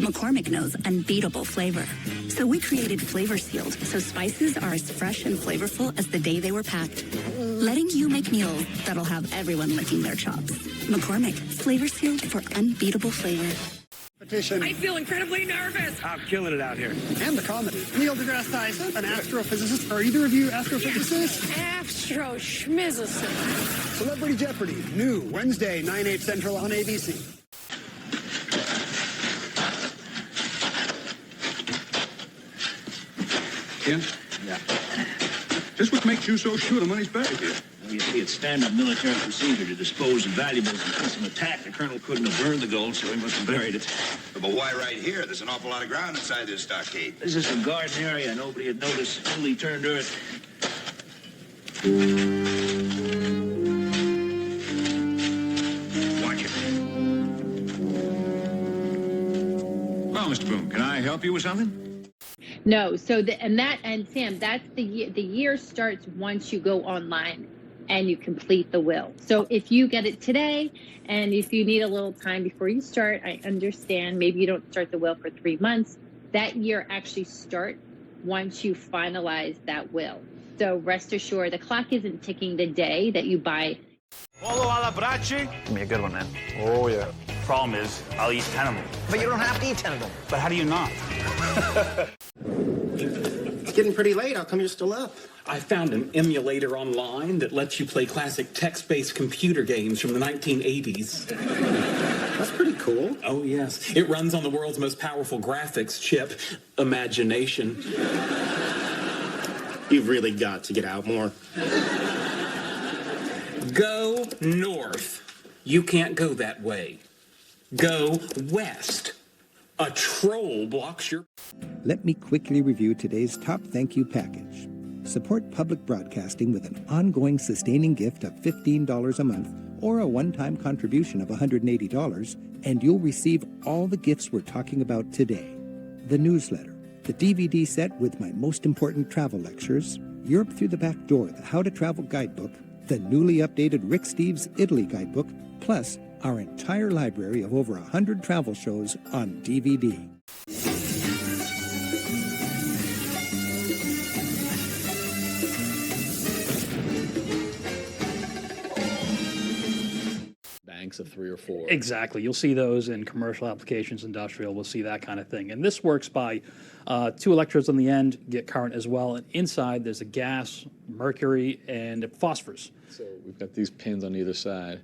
McCormick knows unbeatable flavor. So we created Flavor Sealed, so spices are as fresh and flavorful as the day they were packed. Letting you make meals that'll have everyone licking their chops. McCormick, Flavor Sealed for unbeatable flavor. I feel incredibly nervous. I'm killing it out here. And the comedy. Neil deGrasse Tyson, an astrophysicist. Are either of you astrophysicists? Astro-schmizzicist. Celebrity Jeopardy, new Wednesday, 9/8 Central on ABC. Ken? Yeah. Just what makes you so sure the money's back here? You see, it's standard military procedure to dispose of valuables in case of an attack. The colonel couldn't have burned the gold, so he must have buried it. But why right here? There's an awful lot of ground inside this stockade. This is a garden area. Nobody had noticed until he turned earth. Watch it. Well, Mr. Boone, can I help you with something? No, so and Sam, that's the year starts once you go online and you complete the will. So if you get it today and if you need a little time before you start, I understand maybe you don't start the will for 3 months. That year actually starts once you finalize that will. So rest assured, the clock isn't ticking the day that you buy. Polo alla bracci? Give me a good one, man. Oh, yeah. Problem is, I'll eat 10 of them. But you don't have to eat 10 of them. But how do you not? It's getting pretty late. How come you're still up? I found an emulator online that lets you play classic text-based computer games from the 1980s. That's pretty cool. Oh, yes. It runs on the world's most powerful graphics chip, Imagination. You've really got to get out more. Go north. You can't go that way. Go west. A troll blocks your... Let me quickly review today's top thank you package. Support public broadcasting with an ongoing sustaining gift of $15 a month or a one-time contribution of $180, and you'll receive all the gifts we're talking about today. The newsletter, the DVD set with my most important travel lectures, Europe Through the Back Door, the How to Travel Guidebook, the newly updated Rick Steves Italy Guidebook, plus our entire library of over 100 travel shows on DVD. Banks of 3 or 4. Exactly. You'll see those in commercial applications, industrial. We'll see that kind of thing. And this works by 2 electrodes on the end, get current as well. And inside, there's a gas, mercury, and phosphorus. So we've got these pins on either side.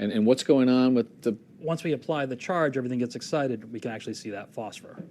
And what's going on with the... Once we apply the charge, everything gets excited. We can actually see that phosphor.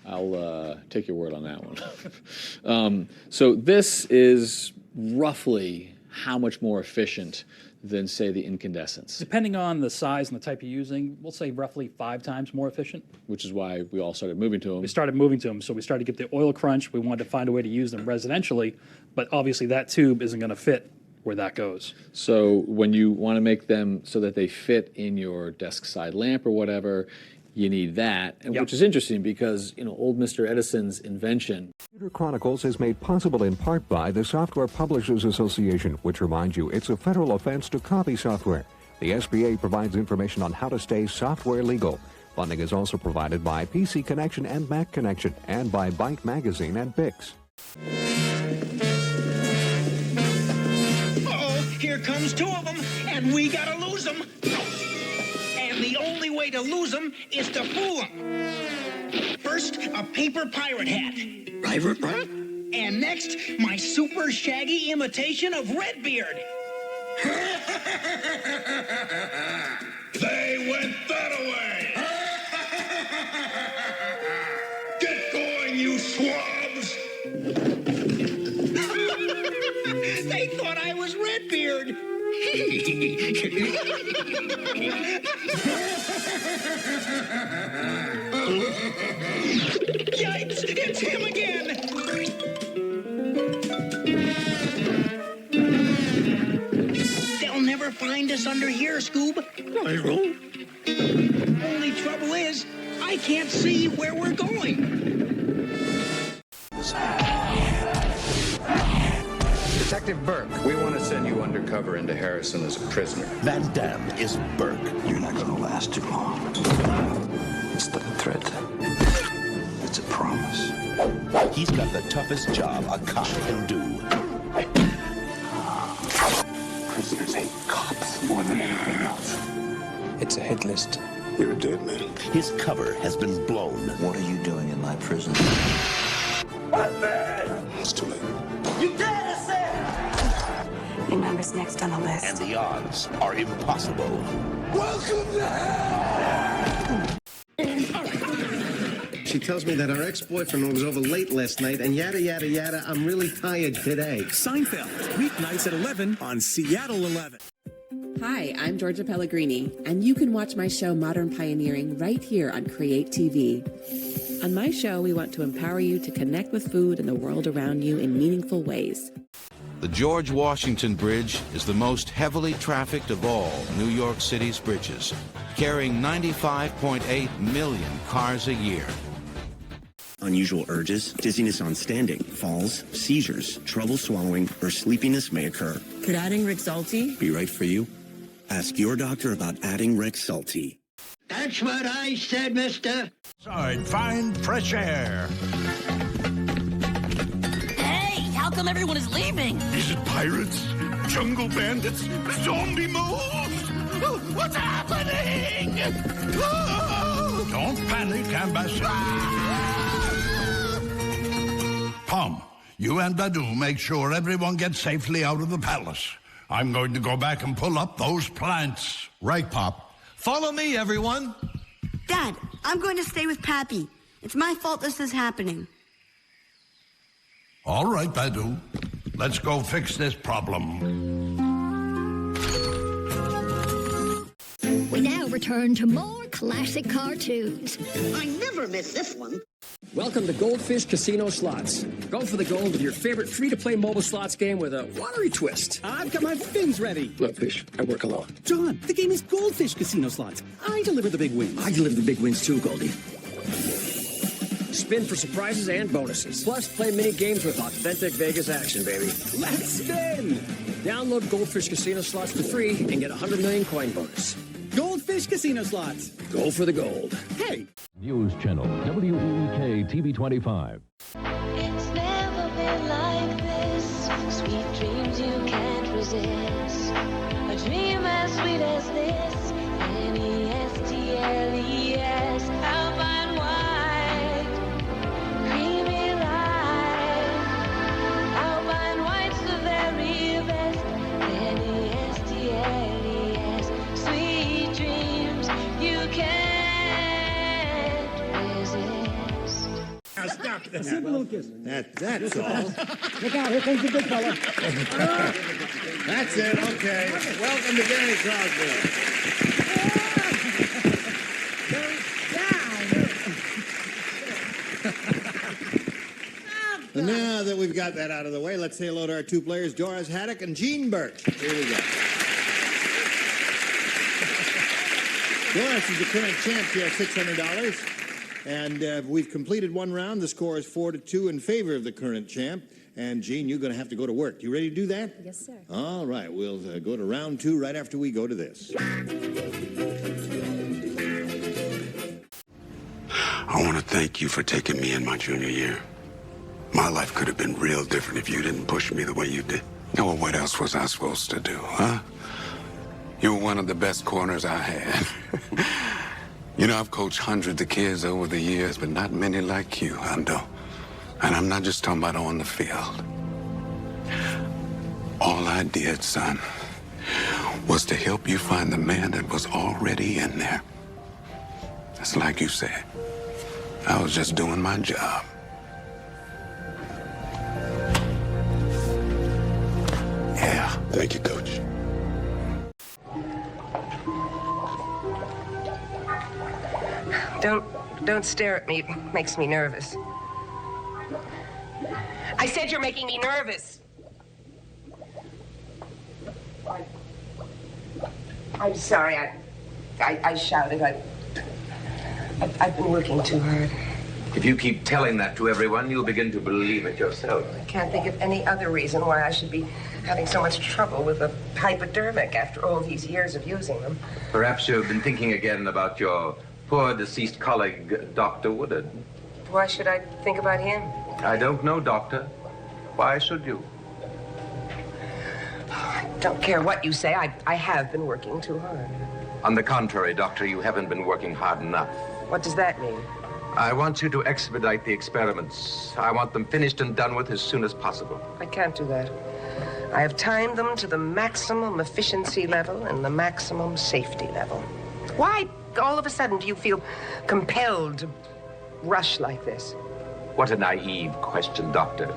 I'll take your word on that one. So this is roughly how much more efficient than, say, the incandescents? Depending on the size and the type you're using, we'll say roughly 5 times more efficient. Which is why we all started moving to them. We started moving to them, so we started to get the oil crunch. We wanted to find a way to use them residentially, but obviously that tube isn't going to fit where that goes. So when you want to make them so that they fit in your desk side lamp or whatever, you need that, and which is interesting because, you know, old Mr. Edison's invention. Computer Chronicles is made possible in part by the Software Publishers Association, which reminds you it's a federal offense to copy software. The SPA provides information on how to stay software legal. Funding is also provided by PC Connection and Mac Connection, and by Byte Magazine and Bix. Here comes 2 of them, and we gotta lose them. And the only way to lose them is to fool them. First, a paper pirate hat. And next, my super shaggy imitation of Redbeard. They went that away! Get going, you swabs! They thought I was Redbeard. Yikes! It's him again! They'll never find us under here, Scoob. Only trouble is, I can't see where we're going. Detective Burke, we want to send you undercover into Harrison as a prisoner. Van Damme is Burke. You're not going to last too long. It's not a threat. It's a promise. He's got the toughest job a cop can do. Prisoners hate cops more than anything else. It's a hit list. You're a dead man. His cover has been blown. What are you doing in my prison? It's too late. You dare to say? Your number's next on the list. And the odds are impossible. Welcome to hell! She tells me that her ex-boyfriend was over late last night, and yada, yada, yada, I'm really tired today. Seinfeld, weeknights at 11 on Seattle 11. Hi, I'm Georgia Pellegrini, and you can watch my show Modern Pioneering right here on Create TV. On my show, we want to empower you to connect with food and the world around you in meaningful ways. The George Washington Bridge is the most heavily trafficked of all New York City's bridges, carrying 95.8 million cars a year. Unusual urges, dizziness on standing, falls, seizures, trouble swallowing, or sleepiness may occur. Could adding Rexulti be right for you? Ask your doctor about adding Rexulti. That's what I said, mister. Outside, find fresh air. Hey, how come everyone is leaving? Is it pirates? Jungle bandits? Zombie moles? What's happening? Don't panic, Ambassador. Pom, you and Badu make sure everyone gets safely out of the palace. I'm going to go back and pull up those plants. Right, Pop. Follow me, everyone. Dad, I'm going to stay with Pappy. It's my fault this is happening. All right, Badu. Let's go fix this problem. We now return to more classic cartoons. I never miss this one. Welcome to Goldfish Casino Slots. Go for the gold with your favorite free-to-play mobile slots game with a watery twist. I've got my fins ready. Look, Fish, I work alone. John, the game is Goldfish Casino Slots. I deliver the big wins. I deliver the big wins too, Goldie. Spin for surprises and bonuses. Plus, play mini games with authentic Vegas action, baby. Let's spin! Download Goldfish Casino Slots for free and get a 100 million coin bonus. Goldfish Casino Slots. Go for the gold. Hey! News Channel, WEEK TV 25. It's never been like this. Sweet dreams you can't resist. A dream as sweet as this. N-E-S-T-L-E-S. Alpine white. Creamy light. Alpine white's the very best. N-E-S-T-L-E-S. Sweet dreams you can't. Now stop that. Simple little kiss. That's all. Look out, here comes the big fella. That's it, okay. Welcome to Gary Crosby. And now that we've got that out of the way, let's say hello to our two players, Doris Haddock and Gene Birch. Here we go. Doris is the current champ here at $600. And we've completed one round. The score is 4-2 in favor of the current champ. And, Gene, you're going to have to go to work. You ready to do that? Yes, sir. All right. We'll go to round 2 right after we go to this. I want to thank you for taking me in my junior year. My life could have been real different if you didn't push me the way you did. Now, what else was I supposed to do, huh? You were one of the best corners I had. You know, I've coached hundreds of kids over the years, but not many like you, Hondo. And I'm not just talking about on the field. All I did, son, was to help you find the man that was already in there. It's like you said. I was just doing my job. Yeah. Thank you, Coach. Don't stare at me. It makes me nervous. I said you're making me nervous. I'm sorry. I shouted. I've been working too hard. If you keep telling that to everyone, you'll begin to believe it yourself. I can't think of any other reason why I should be having so much trouble with a hypodermic after all these years of using them. Perhaps you've been thinking again about your Poor deceased colleague, Dr. Woodard. Why should I think about him? I don't know, Doctor. Why should you? Don't care what you say. I have been working too hard. On the contrary, Doctor, you haven't been working hard enough. What does that mean? I want you to expedite the experiments. I want them finished and done with as soon as possible. I can't do that. I have timed them to the maximum efficiency level and the maximum safety level. Why, all of a sudden, do you feel compelled to rush like this? What a naive question, Doctor.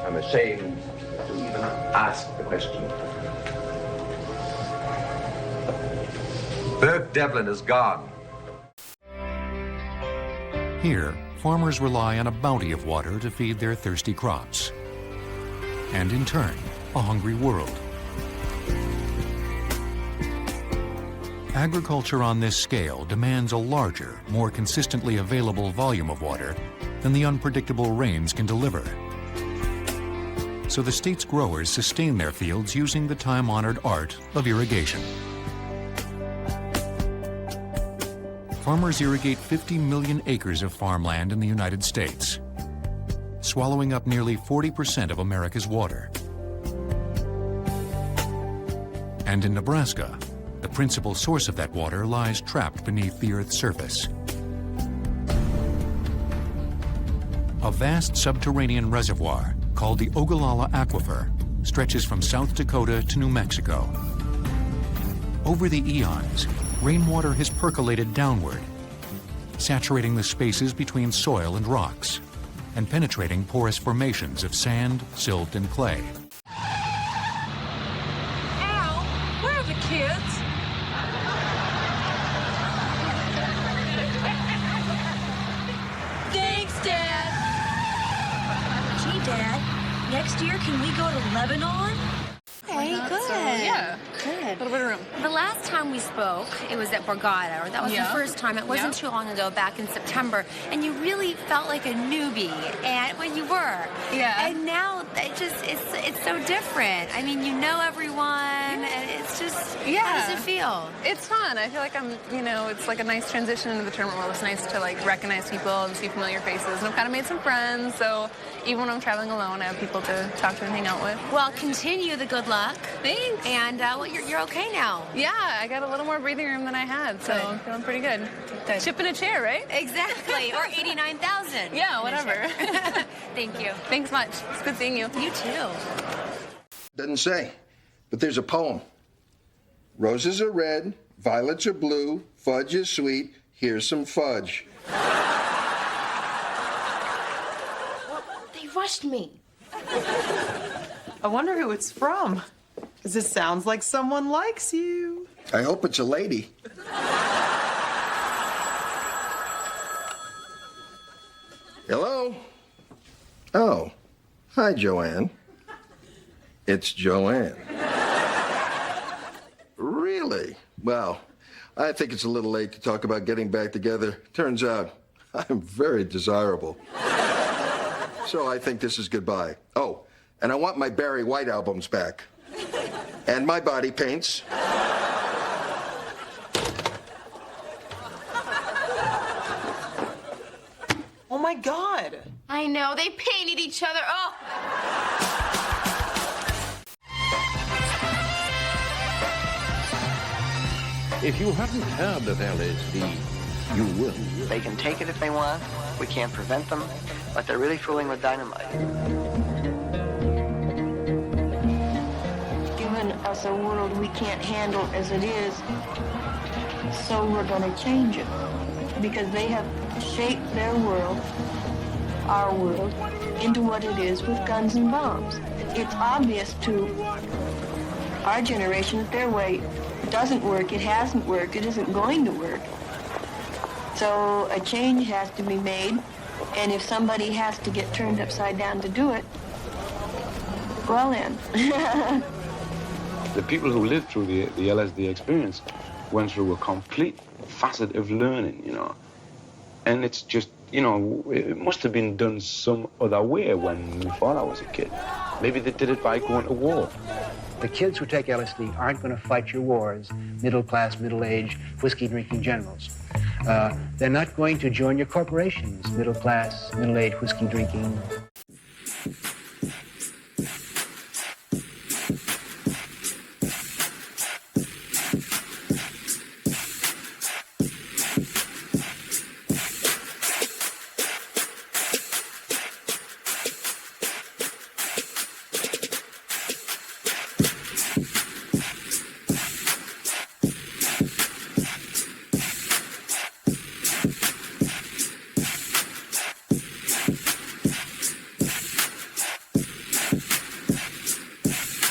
I'm ashamed to even ask the question. Burke Devlin is gone. Here, farmers rely on a bounty of water to feed their thirsty crops. And in turn, a hungry world. Agriculture on this scale demands a larger, more consistently available volume of water than the unpredictable rains can deliver. So the state's growers sustain their fields using the time-honored art of irrigation. Farmers irrigate 50 million acres of farmland in the United States, swallowing up nearly 40% of America's water. And in Nebraska, the principal source of that water lies trapped beneath the Earth's surface. A vast subterranean reservoir called the Ogallala Aquifer stretches from South Dakota to New Mexico. Over the eons, rainwater has percolated downward, saturating the spaces between soil and rocks, and penetrating porous formations of sand, silt, and clay. Al, where are the kids? Thanks, Dad. Gee, Dad, next year can we go to Lebanon? Hey, good. Yeah. Good. A little bit of room. The last time we spoke, it was at Borgata, or that was the first time. It wasn't too long ago, back in September, and you really felt like a newbie, and well, you were. Yeah. And now it's so different. I mean, you know everyone, and it's just how does it feel? It's fun. I feel like it's like a nice transition into the tournament world. It's nice to like recognize people and see familiar faces, and I've kind of made some friends. So even when I'm traveling alone, I have people to talk to and hang out with. Well, continue the good luck. Thanks. And you're okay now. Yeah, I got a little more breathing room than I had, so I'm feeling pretty good. Chip in a chair, right? Exactly, or 89,000. Yeah, whatever. Thank you. Thanks much. It's good seeing you. You too. Doesn't say, but there's a poem. Roses are red, violets are blue, fudge is sweet, here's some fudge. They rushed me. I wonder who it's from. Because it sounds like someone likes you. I hope it's a lady. Hello? Oh, hi, Joanne. It's Joanne. Really? Well, I think it's a little late to talk about getting back together. Turns out I'm very desirable. So I think this is goodbye. Oh, and I want my Barry White albums back. And my body paints. Oh my God. I know, they painted each other. Oh. If you haven't heard of LSD, you will. They can take it if they want. We can't prevent them, but they're really fooling with dynamite. Given us a world we can't handle as it is, so we're going to change it. Because they have shaped their world, our world, into what it is with guns and bombs. It's obvious to our generation that their way doesn't work, it hasn't worked, it isn't going to work. So a change has to be made, and if somebody has to get turned upside down to do it, well then. The people who lived through the LSD experience went through a complete facet of learning, And it's just, it must have been done some other way when my father was a kid. Maybe they did it by going to war. The kids who take LSD aren't going to fight your wars, middle-class, middle-aged, whiskey-drinking generals. They're not going to join your corporations, middle class, middle-aged whiskey drinking.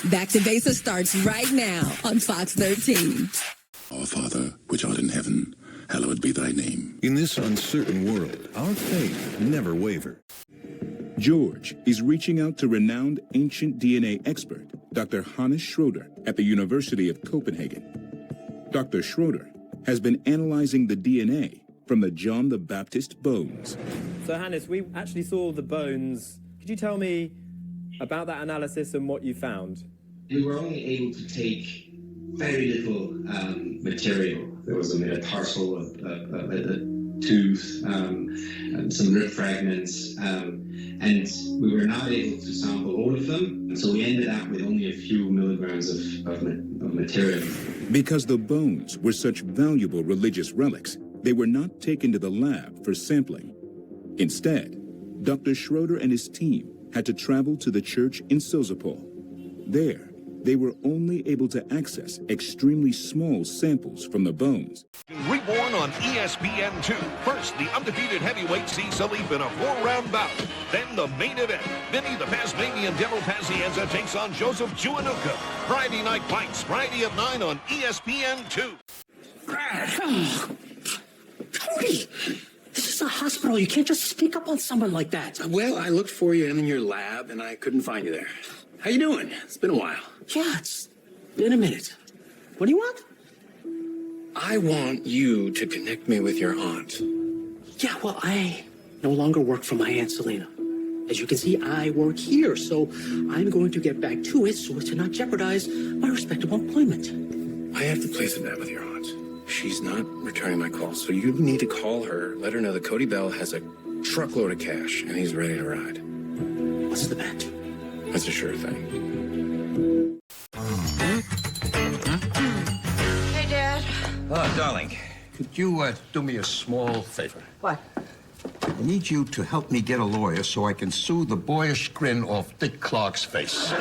Back to Basics starts right now on Fox 13. Our Father, which art in heaven, hallowed be thy name. In this uncertain world, our faith never wavers. George is reaching out to renowned ancient DNA expert, Dr. Hannes Schroeder at the University of Copenhagen. Dr. Schroeder has been analyzing the DNA from the John the Baptist bones. So, Hannes, we actually saw the bones. Could you tell me about that analysis and what you found? We were only able to take very little material. There was a metatarsal, a tooth, and some rib fragments, and we were not able to sample all of them. And so we ended up with only a few milligrams of material. Because the bones were such valuable religious relics, they were not taken to the lab for sampling. Instead, Dr. Schroeder and his team had to travel to the church in Sozopol. There, they were only able to access extremely small samples from the bones. Reborn on ESPN2. First, the undefeated heavyweight C. Salif in a 4-round bout. Then the main event. Vinny the Tasmanian Devil Pazienza takes on Joseph Chuanuka. Friday Night Fights, Friday at 9 on ESPN2. Tony, this is a hospital. You can't just sneak up on someone like that. Well, I looked for you in your lab, and I couldn't find you there. How you doing? It's been a while. Yeah, it's been a minute. What do you want? I want you to connect me with your aunt. Yeah, well, I no longer work for my Aunt Selena. As you can see, I work here, so I'm going to get back to it so as to not jeopardize my respectable employment. I have to place a bet with your aunt. She's not returning my calls, so you need to call her, let her know that Cody Bell has a truckload of cash, and he's ready to ride. What's the bet? That's a sure thing. Hey, Dad. Oh, darling, could you do me a small favor? What? I need you to help me get a lawyer so I can sue the boyish grin off Dick Clark's face.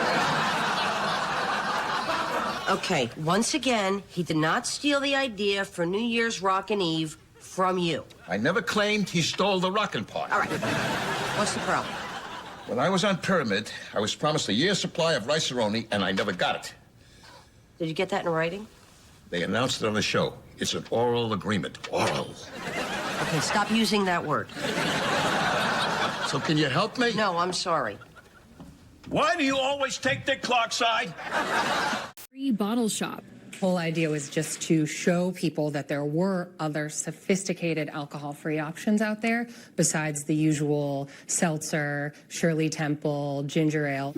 Okay, once again, he did not steal the idea for New Year's Rockin' Eve from you. I never claimed he stole the rockin' part. All right. What's the problem? When I was on Pyramid, I was promised a year's supply of rice-a-roni, and I never got it. Did you get that in writing? They announced it on the show. It's an oral agreement. Oral. Okay, stop using that word. So can you help me? No, I'm sorry. Why do you always take Dick Clark's side? Free bottle shop. Whole idea was just to show people that there were other sophisticated alcohol-free options out there besides the usual seltzer, Shirley Temple, ginger ale.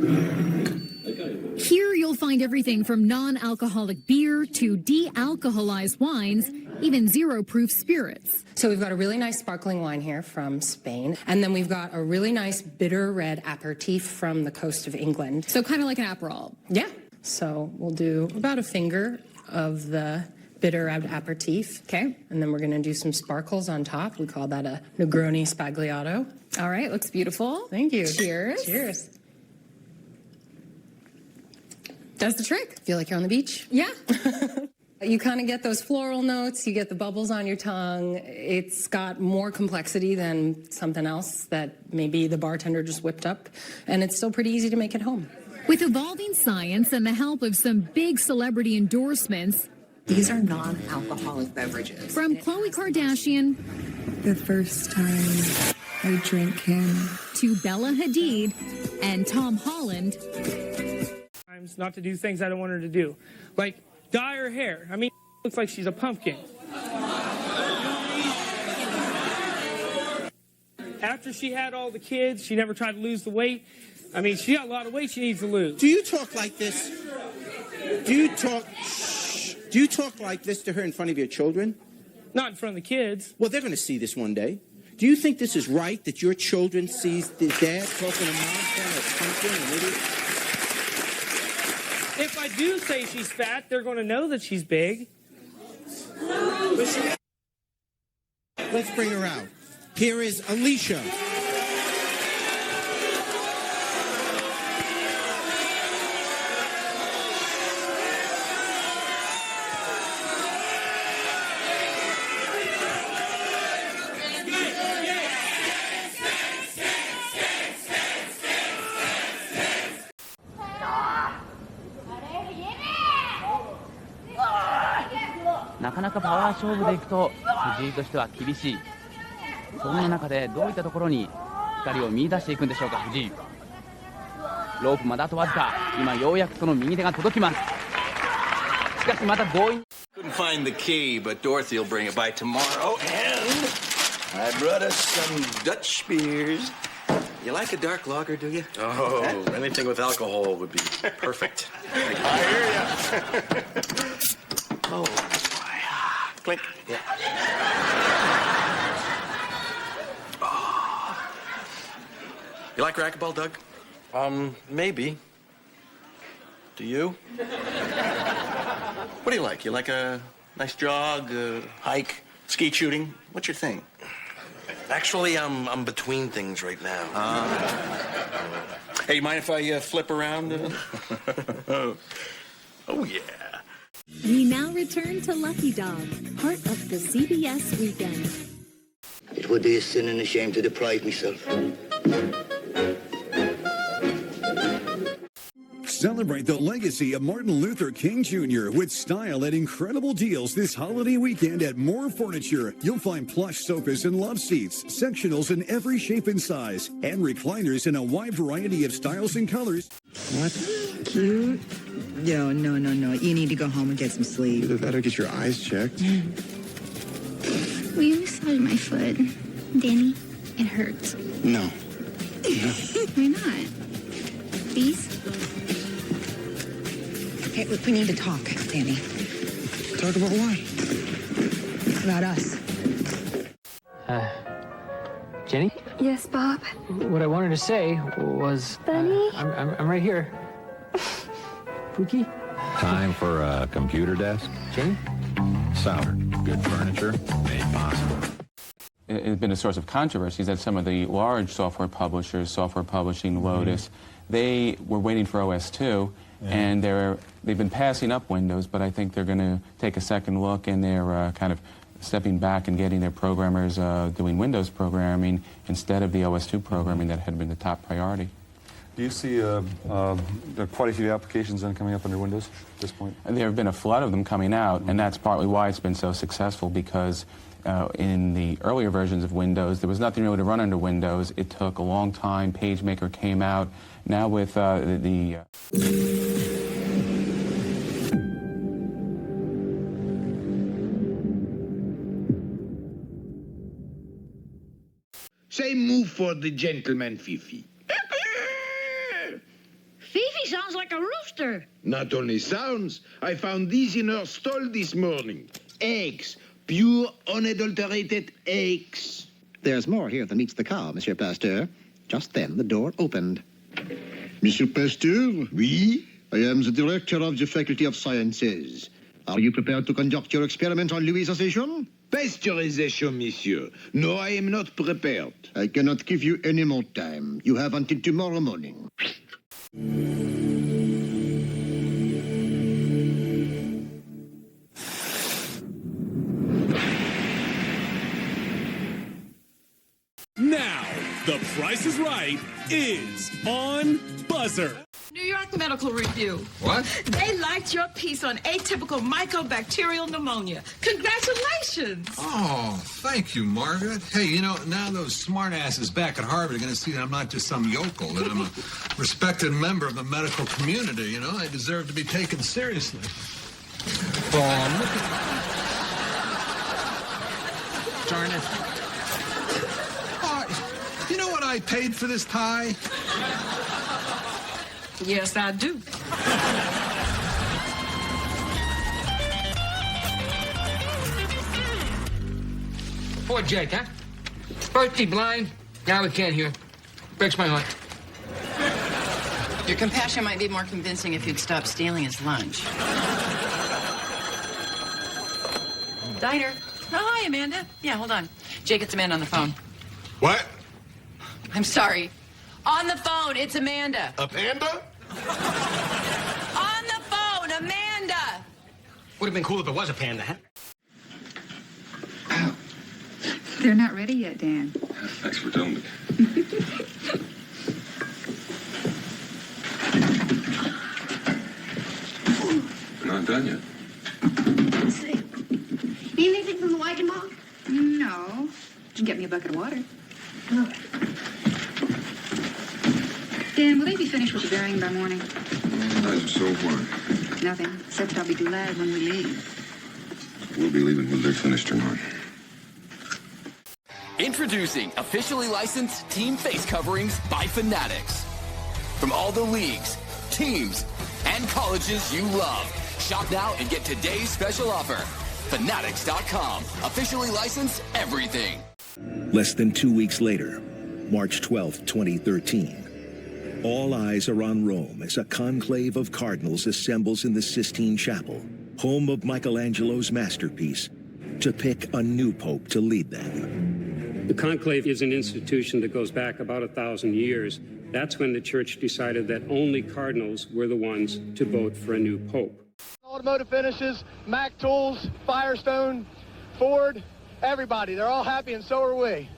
Here you'll find everything from non-alcoholic beer to de-alcoholized wines, even zero-proof spirits. So we've got a really nice sparkling wine here from Spain, and then we've got a really nice bitter red aperitif from the coast of England. So kind of like an Aperol. Yeah. So we'll do about a finger of the bitter aperitif. Okay. And then we're going to do some sparkles on top. We call that a Negroni Spagliato. All right, looks beautiful. Thank you. Cheers. Cheers. Does the trick. Feel like you're on the beach? Yeah. You kind of get those floral notes, you get the bubbles on your tongue. It's got more complexity than something else that maybe the bartender just whipped up, and it's still pretty easy to make at home. With evolving science and the help of some big celebrity endorsements, these are non-alcoholic beverages. From Khloe Kardashian, the first time I drank him, to Bella Hadid and Tom Holland. Not to do things I don't want her to do, like dye her hair. I mean, it looks like she's a pumpkin. After she had all the kids, she never tried to lose the weight. I mean, she got a lot of weight she needs to lose. Do you talk like this? Do you talk like this to her in front of your children? Not in front of the kids. Well, they're going to see this one day. Do you think this is right that your children sees the dad talking to mom calling her pumpkin and idiot? If I do say she's fat, they're going to know that she's big. Let's bring her out. Here is Alicia. "なかなかパワー勝負でいくと藤井としては厳しい。そんな中でどういったところに光を見出していくんでしょうか、藤井。ロープまであとわずか。今ようやくその右手が届きます。しかしまた強引。 Couldn't find the key, but Dorothy will bring it by tomorrow. And I brought us some Dutch beers. You like a dark lager, do you? Oh, anything with alcohol would be perfect. I hear ya. Oh, boy. Clink. Yeah. Oh. You like racquetball, Doug? Maybe. Do you? What do you like? You like a nice jog, hike, skeet shooting? What's your thing? Actually, I'm between things right now. Hey, you mind if I flip around? Oh, yeah. We now return to Lucky Dog, part of the CBS Weekend. It would be a sin and a shame to deprive myself. Celebrate the legacy of Martin Luther King Jr. with style at incredible deals this holiday weekend at More Furniture. You'll find plush sofas and love seats, sectionals in every shape and size, and recliners in a wide variety of styles and colors. What? Cute? No. You need to go home and get some sleep. Either that or get your eyes checked. Will you massage my foot, Danny? It hurts. No. Why not? Please? Hey, look, we need to talk, Danny. Talk about what? About us. Jenny? Yes, Bob? What I wanted to say was... Bunny? I'm right here. Pookie? Time for a computer desk? Jenny? Souter. Good furniture made possible. It's been a source of controversy that some of the large software publishers, Software Publishing, Lotus, they were waiting for OS 2, and they've been passing up Windows, but I think they're going to take a second look, and they're kind of stepping back and getting their programmers doing Windows programming instead of the OS 2 programming that had been the top priority. Do you see quite a few applications then coming up under Windows at this point? There have been a flood of them coming out, and that's partly why it's been so successful, because in the earlier versions of Windows, there was nothing really to run under Windows. It took a long time. PageMaker came out. Now with Say move for the gentleman, Fifi. Fifi sounds like a rooster. Not only sounds, I found these in her stall this morning. Eggs. Pure, unadulterated eggs. There's more here than meets the cow, Monsieur Pasteur. Just then, the door opened. Monsieur Pasteur? Oui? I am the director of the Faculty of Sciences. Are you prepared to conduct your experiment on Louisization? Pasteurization, monsieur. No, I am not prepared. I cannot give you any more time. You have until tomorrow morning. Now, The Price is Right is on buzzer. New York Medical Review. What? They liked your piece on atypical mycobacterial pneumonia. Congratulations. Oh, thank you, Margaret. Hey, you know, now those smartasses back at Harvard are going to see that I'm not just some yokel, that I'm a respected member of the medical community, you know? I deserve to be taken seriously. Oh, look at... Darn it. Oh, you know what I paid for this tie? Yes, I do. poor Jake, huh? First he blind, now he can't hear. Breaks my heart. Your compassion might be more convincing if you'd stop stealing his lunch. Diner. Oh, hi, Amanda. Yeah, hold on. Jake, it's Amanda on the phone. What? I'm sorry. On the phone, it's Amanda. A panda? On the phone, Amanda. Would have been cool if it was a panda, huh? They're not ready yet, Dan. Thanks for telling me. We're not done yet. Let's see. Need anything from the wagon, Mom? No. Did you get me a bucket of water? Oh. Dan, will they be finished with the bearing by morning? So what? Nothing, except that I'll be glad when we leave. We'll be leaving whether they're finished or not. Introducing officially licensed team face coverings by Fanatics. From all the leagues, teams, and colleges you love. Shop now and get today's special offer. Fanatics.com. Officially licensed everything. Less than 2 weeks later, March 12th, 2013. All eyes are on Rome as a conclave of cardinals assembles in the Sistine Chapel, home of Michelangelo's masterpiece, to pick a new pope to lead them. The conclave is an institution that goes back about 1,000 years. That's when the church decided that only cardinals were the ones to vote for a new pope. Automotive finishes, Mac Tools, Firestone, Ford, everybody. They're all happy, and so are we.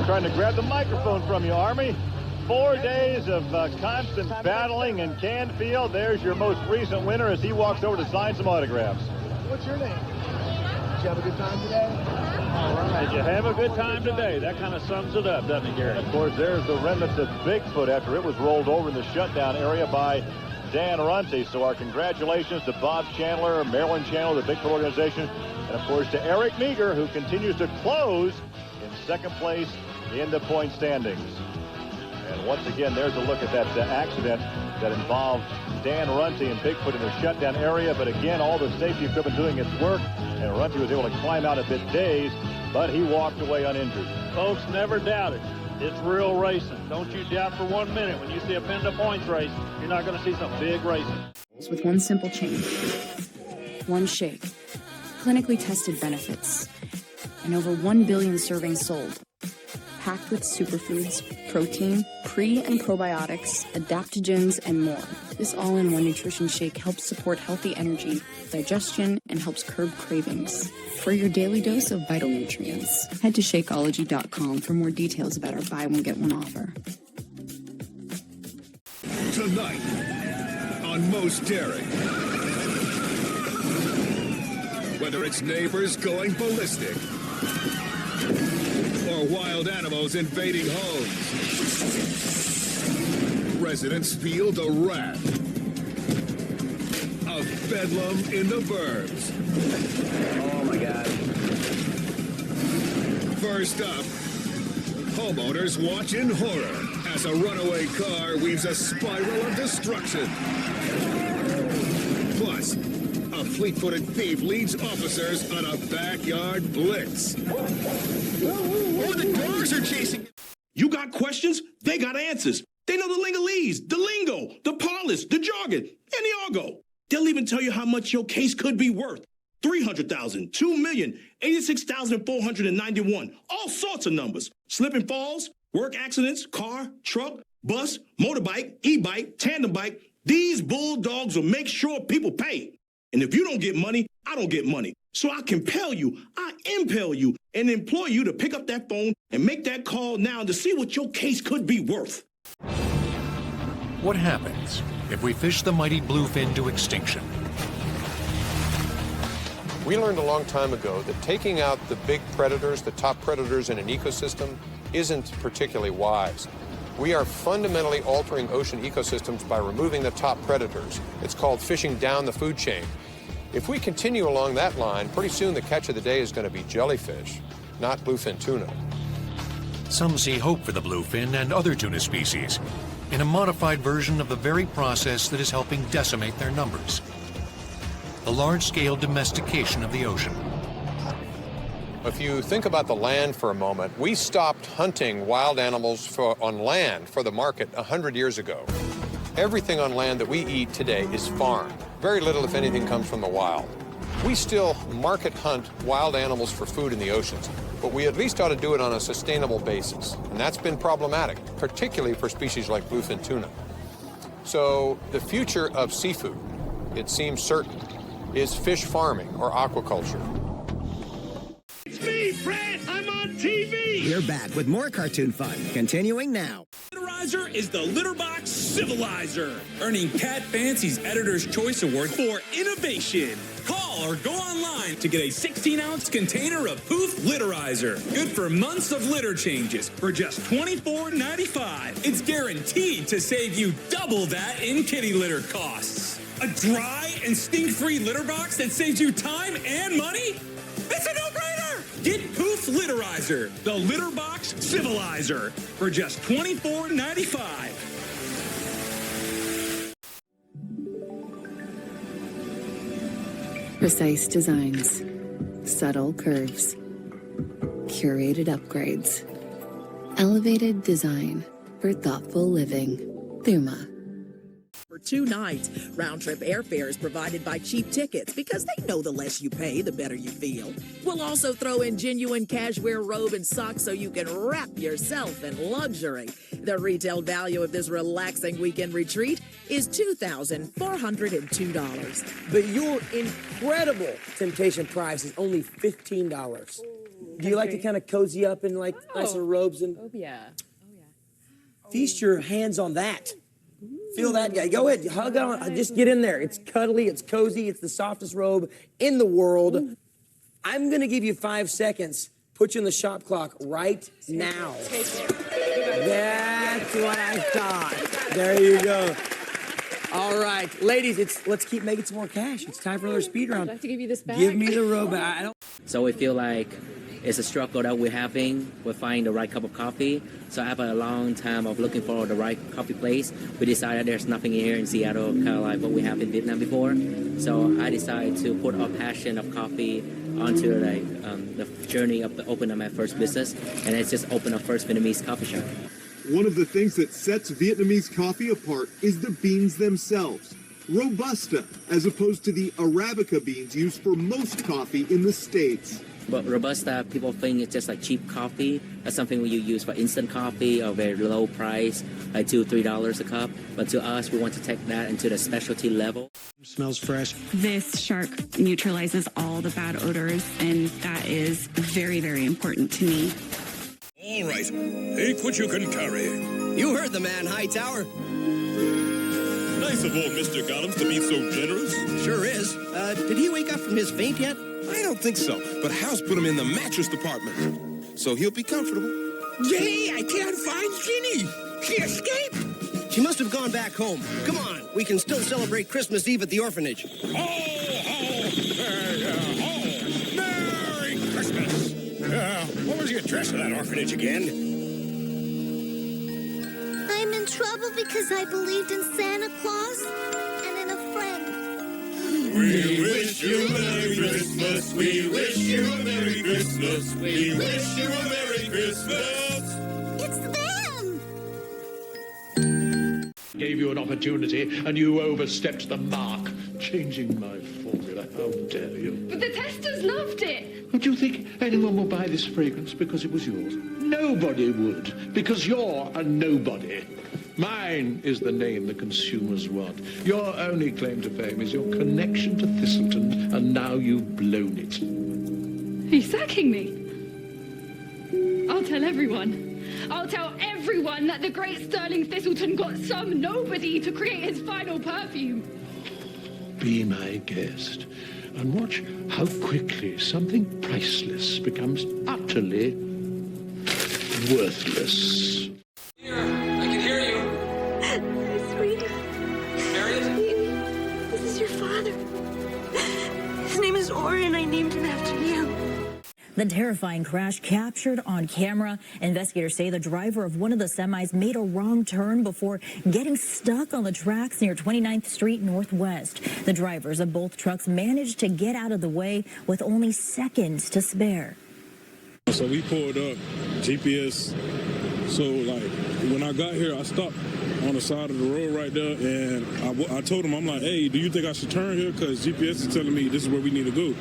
Trying to grab the microphone from you, Army. 4 days of constant battling in Canfield. There's your most recent winner as he walks over to sign some autographs. What's your name? Did you have a good time today? All right. Did you have a good time today? That kind of sums it up, doesn't it, Gary? And of course, there's the remnants of Bigfoot after it was rolled over in the shutdown area by Dan Runte. So our congratulations to Bob Chandler, Marilyn Chandler, the Bigfoot organization, and of course to Eric Meager, who continues to close in second place in the point standings. And once again, there's a look at that accident that involved Dan Runte and Bigfoot in the shutdown area. But again, all the safety equipment doing its work, and Runte was able to climb out a bit dazed, but he walked away uninjured. Folks, never doubt it. It's real racing. Don't you doubt for 1 minute when you see a Penda Points race, you're not going to see some big racing. With one simple change, one shake, clinically tested benefits, and over 1 billion servings sold. Packed with superfoods, protein, pre- and probiotics, adaptogens, and more. This all-in-one nutrition shake helps support healthy energy, digestion, and helps curb cravings. For your daily dose of vital nutrients, head to Shakeology.com for more details about our buy one, get one offer. Tonight on Most Daring. Whether it's neighbors going ballistic or wild animals invading homes, residents feel the wrath of bedlam in the burbs. Oh my God. First up, homeowners watch in horror as a runaway car weaves a spiral of destruction. Plus, a fleet-footed thief leads officers on a backyard blitz. Oh, the dogs are chasing. You got questions? They got answers. They know the lingalese, the lingo, the parlance, the jargon, and the argot. They'll even tell you how much your case could be worth. 300,000, 2 million, 86,491, all sorts of numbers. Slip and falls, work accidents, car, truck, bus, motorbike, e-bike, tandem bike. These bulldogs will make sure people pay. And if you don't get money, I don't get money. So I compel you, I impel you, and implore you to pick up that phone and make that call now to see what your case could be worth. What happens if we fish the mighty bluefin to extinction? We learned a long time ago that taking out the big predators, the top predators in an ecosystem, isn't particularly wise. We are fundamentally altering ocean ecosystems by removing the top predators. It's called fishing down the food chain. If we continue along that line, pretty soon the catch of the day is going to be jellyfish, not bluefin tuna. Some see hope for the bluefin and other tuna species in a modified version of the very process that is helping decimate their numbers. The large-scale domestication of the ocean. If you think about the land for a moment, we stopped hunting wild animals on land for the market 100 years ago. Everything on land that we eat today is farmed. Very little, if anything, comes from the wild. We still market hunt wild animals for food in the oceans, but we at least ought to do it on a sustainable basis. And that's been problematic, particularly for species like bluefin tuna. So the future of seafood, it seems certain, is fish farming or aquaculture. It's me, Fred. I'm on TV. We're back with more cartoon fun, continuing now. Litterizer is the Litterbox Civilizer, earning Cat Fancy's Editor's Choice Award for innovation. Call or go online to get a 16-ounce container of Poof Litterizer. Good for months of litter changes for just $24.95. It's guaranteed to save you double that in kitty litter costs. A dry and stink-free litter box that saves you time and money? It's a no-brainer! Get Poof Litterizer, the Litterbox Civilizer, for just $24.95. Precise designs, subtle curves, curated upgrades, elevated design for thoughtful living. Thuma. For 2 nights, round-trip airfare is provided by Cheap Tickets because they know the less you pay, the better you feel. We'll also throw in genuine cashmere robe and socks so you can wrap yourself in luxury. The retail value of this relaxing weekend retreat is $2,402. But your incredible temptation price is only $15. Do you like to kind of cozy up in like nicer robes and? Oh yeah. Feast your hands on that. Feel that guy. Go ahead, hug on. Just get in there. It's cuddly. It's cozy. It's the softest robe in the world. I'm gonna give you 5 seconds. Put you in the shop clock right now. That's what I thought. There you go. All right, ladies, let's keep making some more cash. It's time for another speed round. I'd like to give you this back. Give me the robe. I don't. So we feel like it's a struggle that we're having with finding the right cup of coffee. So after a long time of looking for the right coffee place, we decided there's nothing here in Seattle, kind of like what we have in Vietnam before. So I decided to put our passion of coffee onto the journey of opening my first business, and it's just opened our first Vietnamese coffee shop. One of the things that sets Vietnamese coffee apart is the beans themselves. Robusta, as opposed to the Arabica beans used for most coffee in the States. But Robusta, people think it's just like cheap coffee. That's something you use for instant coffee or very low price, like $2 or $3 a cup. But to us, we want to take that into the specialty level. Smells fresh. This shark neutralizes all the bad odors, and that is very, very important to me. All right, take what you can carry. You heard the man, Hightower. Nice of old Mr. Gollums to be so generous. Sure is. Did he wake up from his faint yet? I don't think so, but House put him in the mattress department, so he'll be comfortable. Jay, I can't find Ginny. She escaped. She must have gone back home. Come on, we can still celebrate Christmas Eve at the orphanage. Ho, ho, Merry Christmas. What was the address of that orphanage again? I'm in trouble because I believed in Santa Claus and in a friend. We wish you a Merry Christmas. We wish you a Merry Christmas. We wish you a Merry Christmas. It's them! Gave you an opportunity and you overstepped the mark, changing my formula. How dare you? But the testers loved it. Would you think anyone will buy this fragrance because it was yours? Nobody would, because you're a nobody. Mine is the name the consumers want. Your only claim to fame is your connection to Thistleton, and now you've blown it. Are you sacking me? I'll tell everyone. I'll tell everyone that the great Sterling Thistleton got some nobody to create his final perfume. Be my guest, and watch how quickly something priceless becomes utterly worthless. This is your father. His name is Orion. I named him after you. The terrifying crash captured on camera. Investigators say the driver of one of the semis made a wrong turn before getting stuck on the tracks near 29th Street Northwest. The drivers of both trucks managed to get out of the way with only seconds to spare. So we pulled up, GPS. So, like, when I got here, I stopped on the side of the road right there, and I told him, I'm like, hey, do you think I should turn here? Because GPS is telling me this is where we need to go.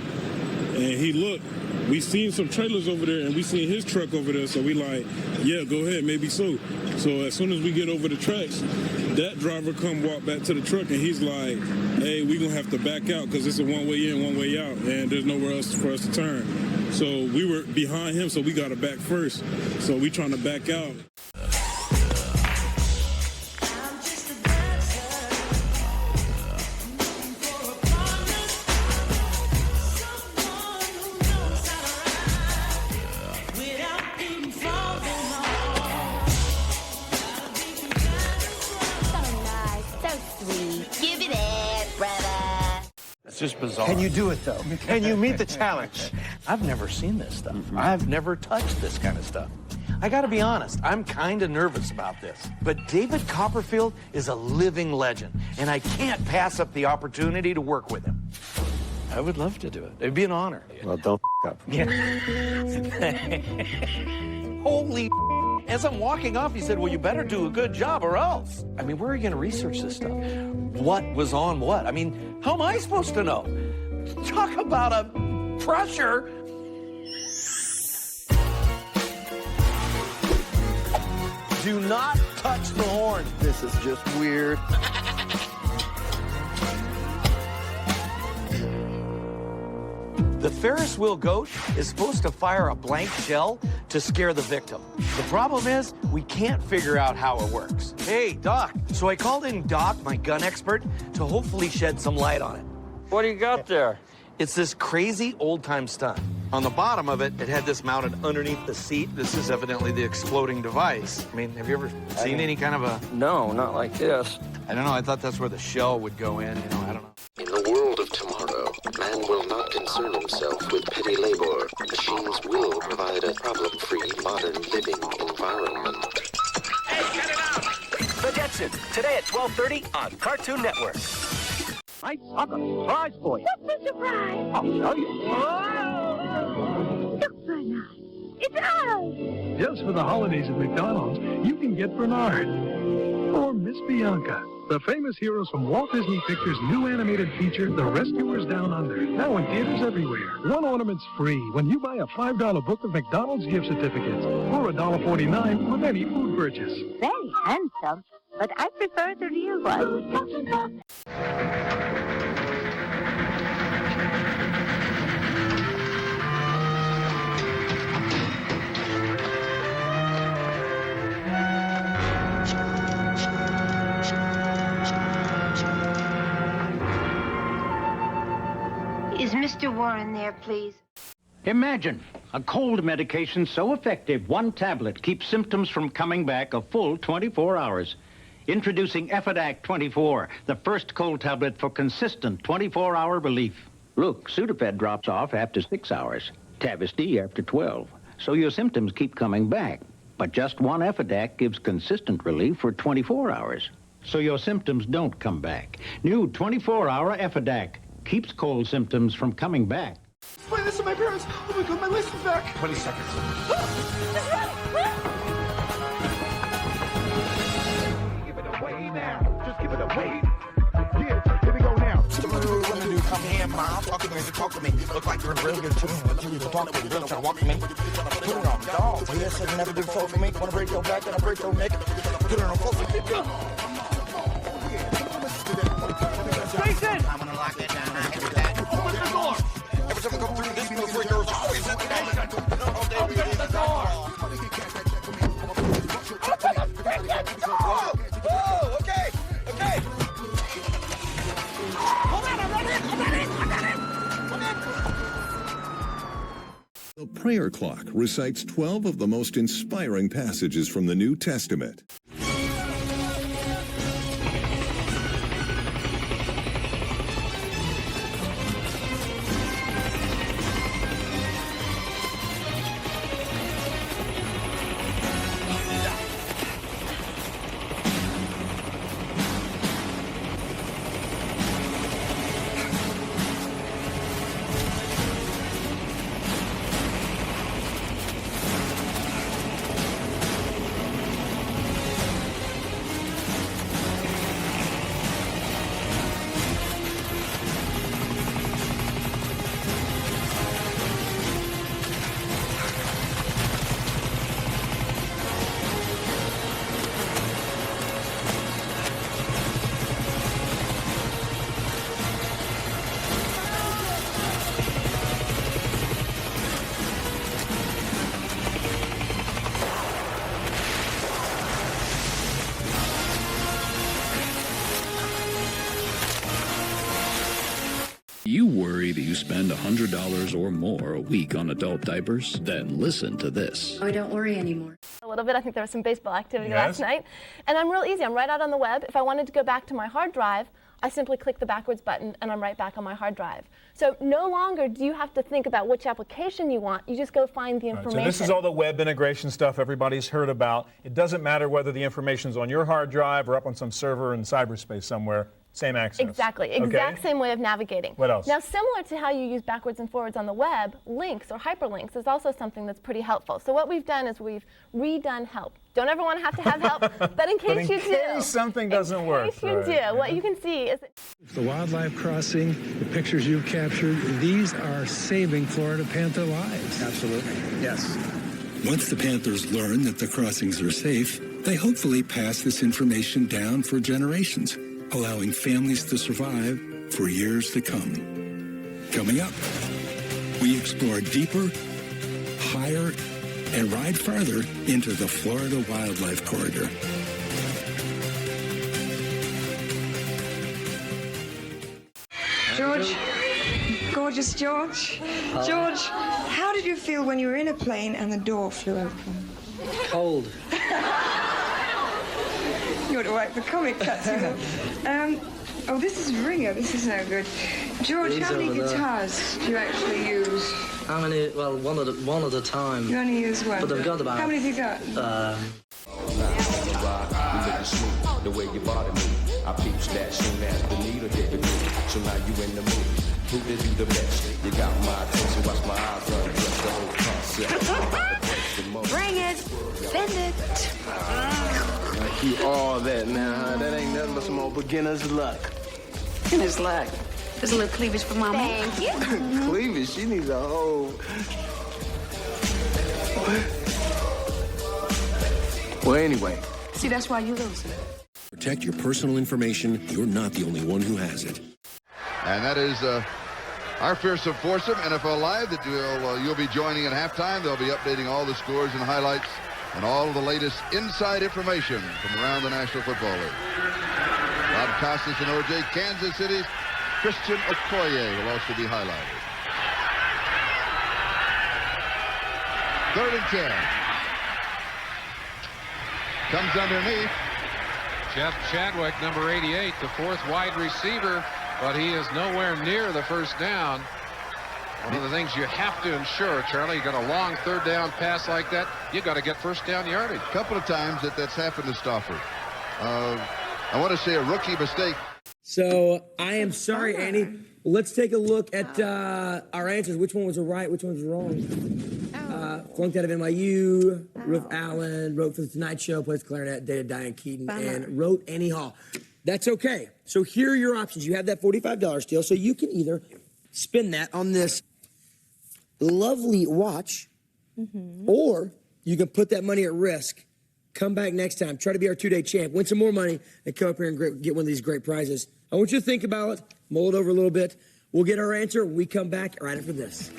And he looked. We seen some trailers over there, and we seen his truck over there, so we like, yeah, go ahead, maybe so. So as soon as we get over the tracks, that driver come walk back to the truck, and he's like, hey, we gonna have to back out because it's a one-way in, one-way out, and there's nowhere else for us to turn. So we were behind him, so we got to back first. So we trying to back out. Just bizarre. Can you do it, though? Can you meet the challenge? I've never seen this stuff. I've never touched this kind of stuff. I gotta be honest, I'm kind of nervous about this. But David Copperfield is a living legend, and I can't pass up the opportunity to work with him. I would love to do it. It'd be an honor. Well, don't up. Yeah. Holy as I'm walking off, he said, well, you better do a good job or else. I mean, where are you going to research this stuff? What was on what? I mean, how am I supposed to know? Talk about a pressure. Do not touch the horn. This is just weird. The Ferris wheel goat is supposed to fire a blank shell to scare the victim. The problem is, we can't figure out how it works. Hey, Doc. So I called in Doc, my gun expert, to hopefully shed some light on it. What do you got there? It's this crazy old-time stunt. On the bottom of it, it had this mounted underneath the seat. This is evidently the exploding device. I mean, have you ever seen any kind of a... No, not like this. I don't know. I thought that's where the shell would go in. You know, I don't know. In the world of tomorrow, man will not concern himself with petty labor. Machines will provide a problem-free modern living environment. Hey, get it out! The Jetsons, today at 12:30 on Cartoon Network. I have a surprise for you. What's the surprise? I'll show you. Whoa! Super nice. It's us! Just for the holidays at McDonald's, you can get Bernard or Miss Bianca, the famous heroes from Walt Disney Pictures' new animated feature, The Rescuers Down Under. Now in theaters everywhere. One ornament's free when you buy a $5 book of McDonald's gift certificates or $1.49 with any food purchase. Very handsome, but I prefer the real one. Is Mr. Warren there, please? Imagine a cold medication so effective, one tablet keeps symptoms from coming back a full 24 hours. Introducing Effidac 24, the first cold tablet for consistent 24-hour relief. Look, Sudafed drops off after 6 hours, Tavist after 12, so your symptoms keep coming back. But just one Effidac gives consistent relief for 24 hours, so your symptoms don't come back. New 24-hour Effidac keeps cold symptoms from coming back. Explain this to my parents. Oh my God, my license back. 20 seconds. Give it away now. Just give it away. Yeah, here we go now. Come here, mom. Talk to me. Look like you're in real good tune. Until you talk to me. You're trying to walk to me. Put it on, dog. Yes, you never do so for me. Want to break your back, and I break your neck. Put it on close. Jason! I'm gonna lock it down. I can do that. Open the door! Every time I come through this motherfucker, there's always something that you got to do. Open the door! Oh, okay. Hold on, I'm in. The prayer clock recites 12 of the most inspiring passages from the New Testament. You worry that you spend $100 or more a week on adult diapers? Then listen to this. I don't worry anymore. A little bit. I think there was some baseball activity Yes. last night. And I'm real easy. I'm right out on the web. If I wanted to go back to my hard drive, I simply click the backwards button and I'm right back on my hard drive. So no longer do you have to think about which application you want. You just go find the information. So this is all the web integration stuff everybody's heard about. It doesn't matter whether the information's on your hard drive or up on some server in cyberspace somewhere. Same access. Exactly. Exact same way of navigating. What else? Now, similar to how you use backwards and forwards on the web, links or hyperlinks is also something that's pretty helpful. So what we've done is we've redone help. Don't ever want to have help, but in case you do. In case something doesn't work. In case you do, what you can see is... The wildlife crossing, the pictures you've captured, these are saving Florida panther lives. Absolutely. Yes. Once the panthers learn that the crossings are safe, they hopefully pass this information down for generations, allowing families to survive for years to come. Coming up, we explore deeper, higher, and ride farther into the Florida Wildlife Corridor. George, gorgeous George. George, how did you feel when you were in a plane and the door flew open? Cold. You ought to write the comic cuts. Oh, this is Ringer. This is no good. George, These how many over there. guitars do you actually use? How many? Well, one at a time. You only use one. But I've got about. How many have you got? The way your body move, I peeps that soon as the needle hit the groove. So now you in the mood. Who did you the best? You got my attention, watch my eyes run, just the whole concept. Bring it. Bend it. You all that now, huh? That ain't nothing but some old beginner's luck. Beginner's luck. There's a little cleavage for Mama. Thank you. Cleavage, she needs a whole... Well, anyway. See, that's why you lose it. Protect your personal information. You're not the only one who has it. And that is our fearsome foursome, NFL Live, that you'll be joining at halftime. They'll be updating all the scores and highlights and all of the latest inside information from around the National Football League. Bob Costas and O.J. Kansas City's Christian Okoye will also be highlighted. 3rd and 10. Comes underneath. Jeff Chadwick, number 88, the 4th wide receiver, but he is nowhere near the first down. One of the things you have to ensure, Charlie, you got a long 3rd down pass like that, you got to get first down yardage. A couple of times that's happened to Stafford. I want to say a rookie mistake. So I am sorry, Andy. Let's take a look at our answers. Which one was right? Which one was wrong? Flunked out of NYU. Ruth Allen wrote for the Tonight Show. Plays clarinet. Dated Diane Keaton and wrote Annie Hall. That's okay. So here are your options. You have that $45 deal, so you can either spend that on this lovely watch, or you can put that money at risk. Come back next time. Try to be our 2-day champ. Win some more money and come up here and get one of these great prizes. I want you to think about it, mull it over a little bit. We'll get our answer when we come back right after this.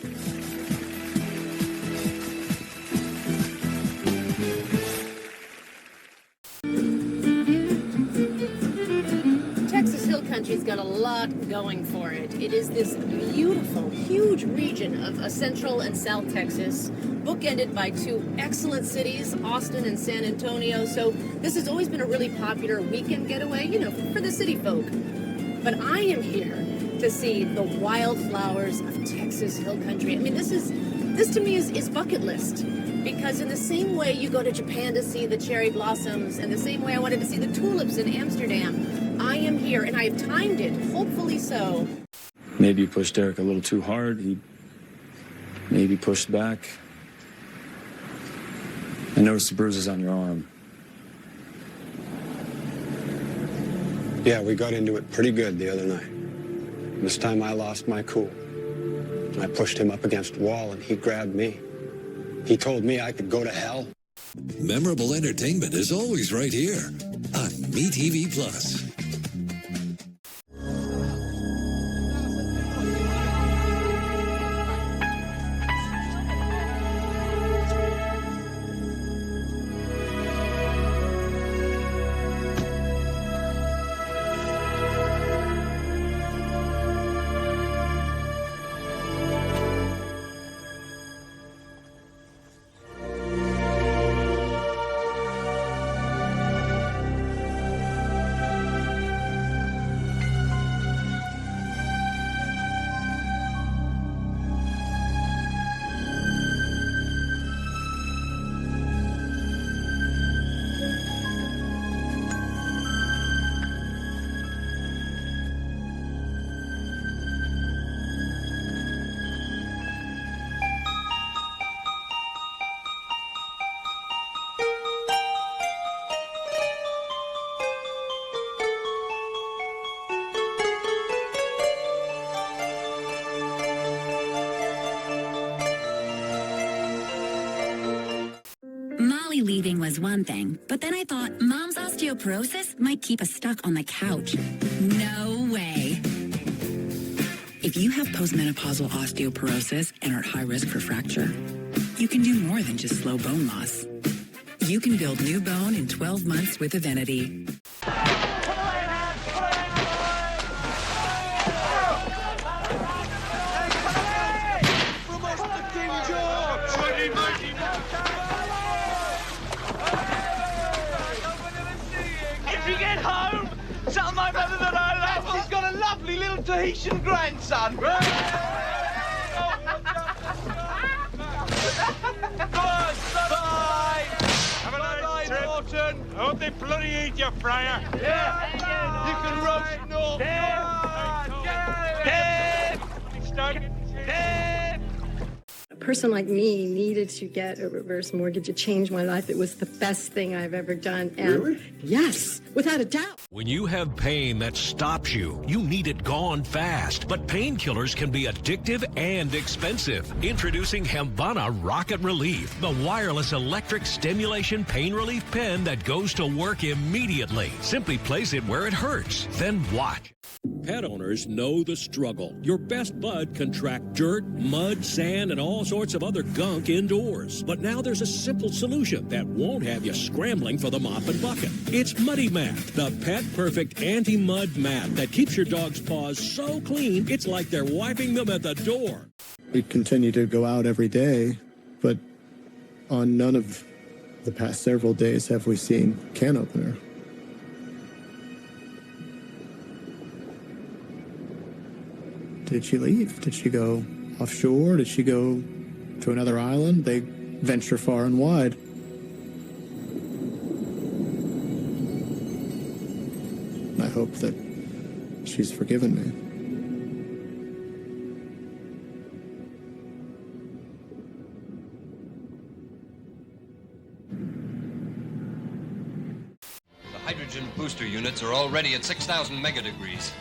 Texas Hill Country's got a lot going for it. It is this beautiful, huge region of Central and South Texas, bookended by 2 excellent cities, Austin and San Antonio. So this has always been a really popular weekend getaway, you know, for the city folk. But I am here to see the wildflowers of Texas Hill Country. I mean, this to me is bucket list. Because in the same way you go to Japan to see the cherry blossoms, and the same way I wanted to see the tulips in Amsterdam, I am here, and I have timed it, hopefully so. Maybe you pushed Derek a little too hard. He maybe pushed back. I noticed the bruises on your arm. Yeah, we got into it pretty good the other night. This time I lost my cool. I pushed him up against the wall, and he grabbed me. He told me I could go to hell. Memorable entertainment is always right here on MeTV Plus. Daddy leaving was one thing, but then I thought Mom's osteoporosis might keep us stuck on the couch. No way. If you have postmenopausal osteoporosis and are at high risk for fracture, you can do more than just slow bone loss. You can build new bone in 12 months with Evenity. If you get home, tell my mother that I love her. She's got a lovely little Tahitian grandson. Goodbye, Have a nice trip. Norton. I hope they bloody eat you, Friar. Yeah. You can roast Norton. A person like me needed to get a reverse mortgage. It changed my life. It was the best thing I've ever done. And really? Yes, without a doubt. When you have pain that stops you, you need it gone fast. But painkillers can be addictive and expensive. Introducing Hemvana Rocket Relief, the wireless electric stimulation pain relief pen that goes to work immediately. Simply place it where it hurts, then watch. Pet owners know the struggle. Your best bud can track dirt, mud, sand, and all sorts of other gunk indoors. But now there's a simple solution that won't have you scrambling for the mop and bucket. It's Muddy Mat, the pet-perfect anti-mud mat that keeps your dog's paws so clean, it's like they're wiping them at the door. We continue to go out every day, but on none of the past several days have we seen can opener. Did she leave? Did she go offshore? Did she go to another island? They venture far and wide. I hope that she's forgiven me. The hydrogen booster units are already at 6,000 megadegrees.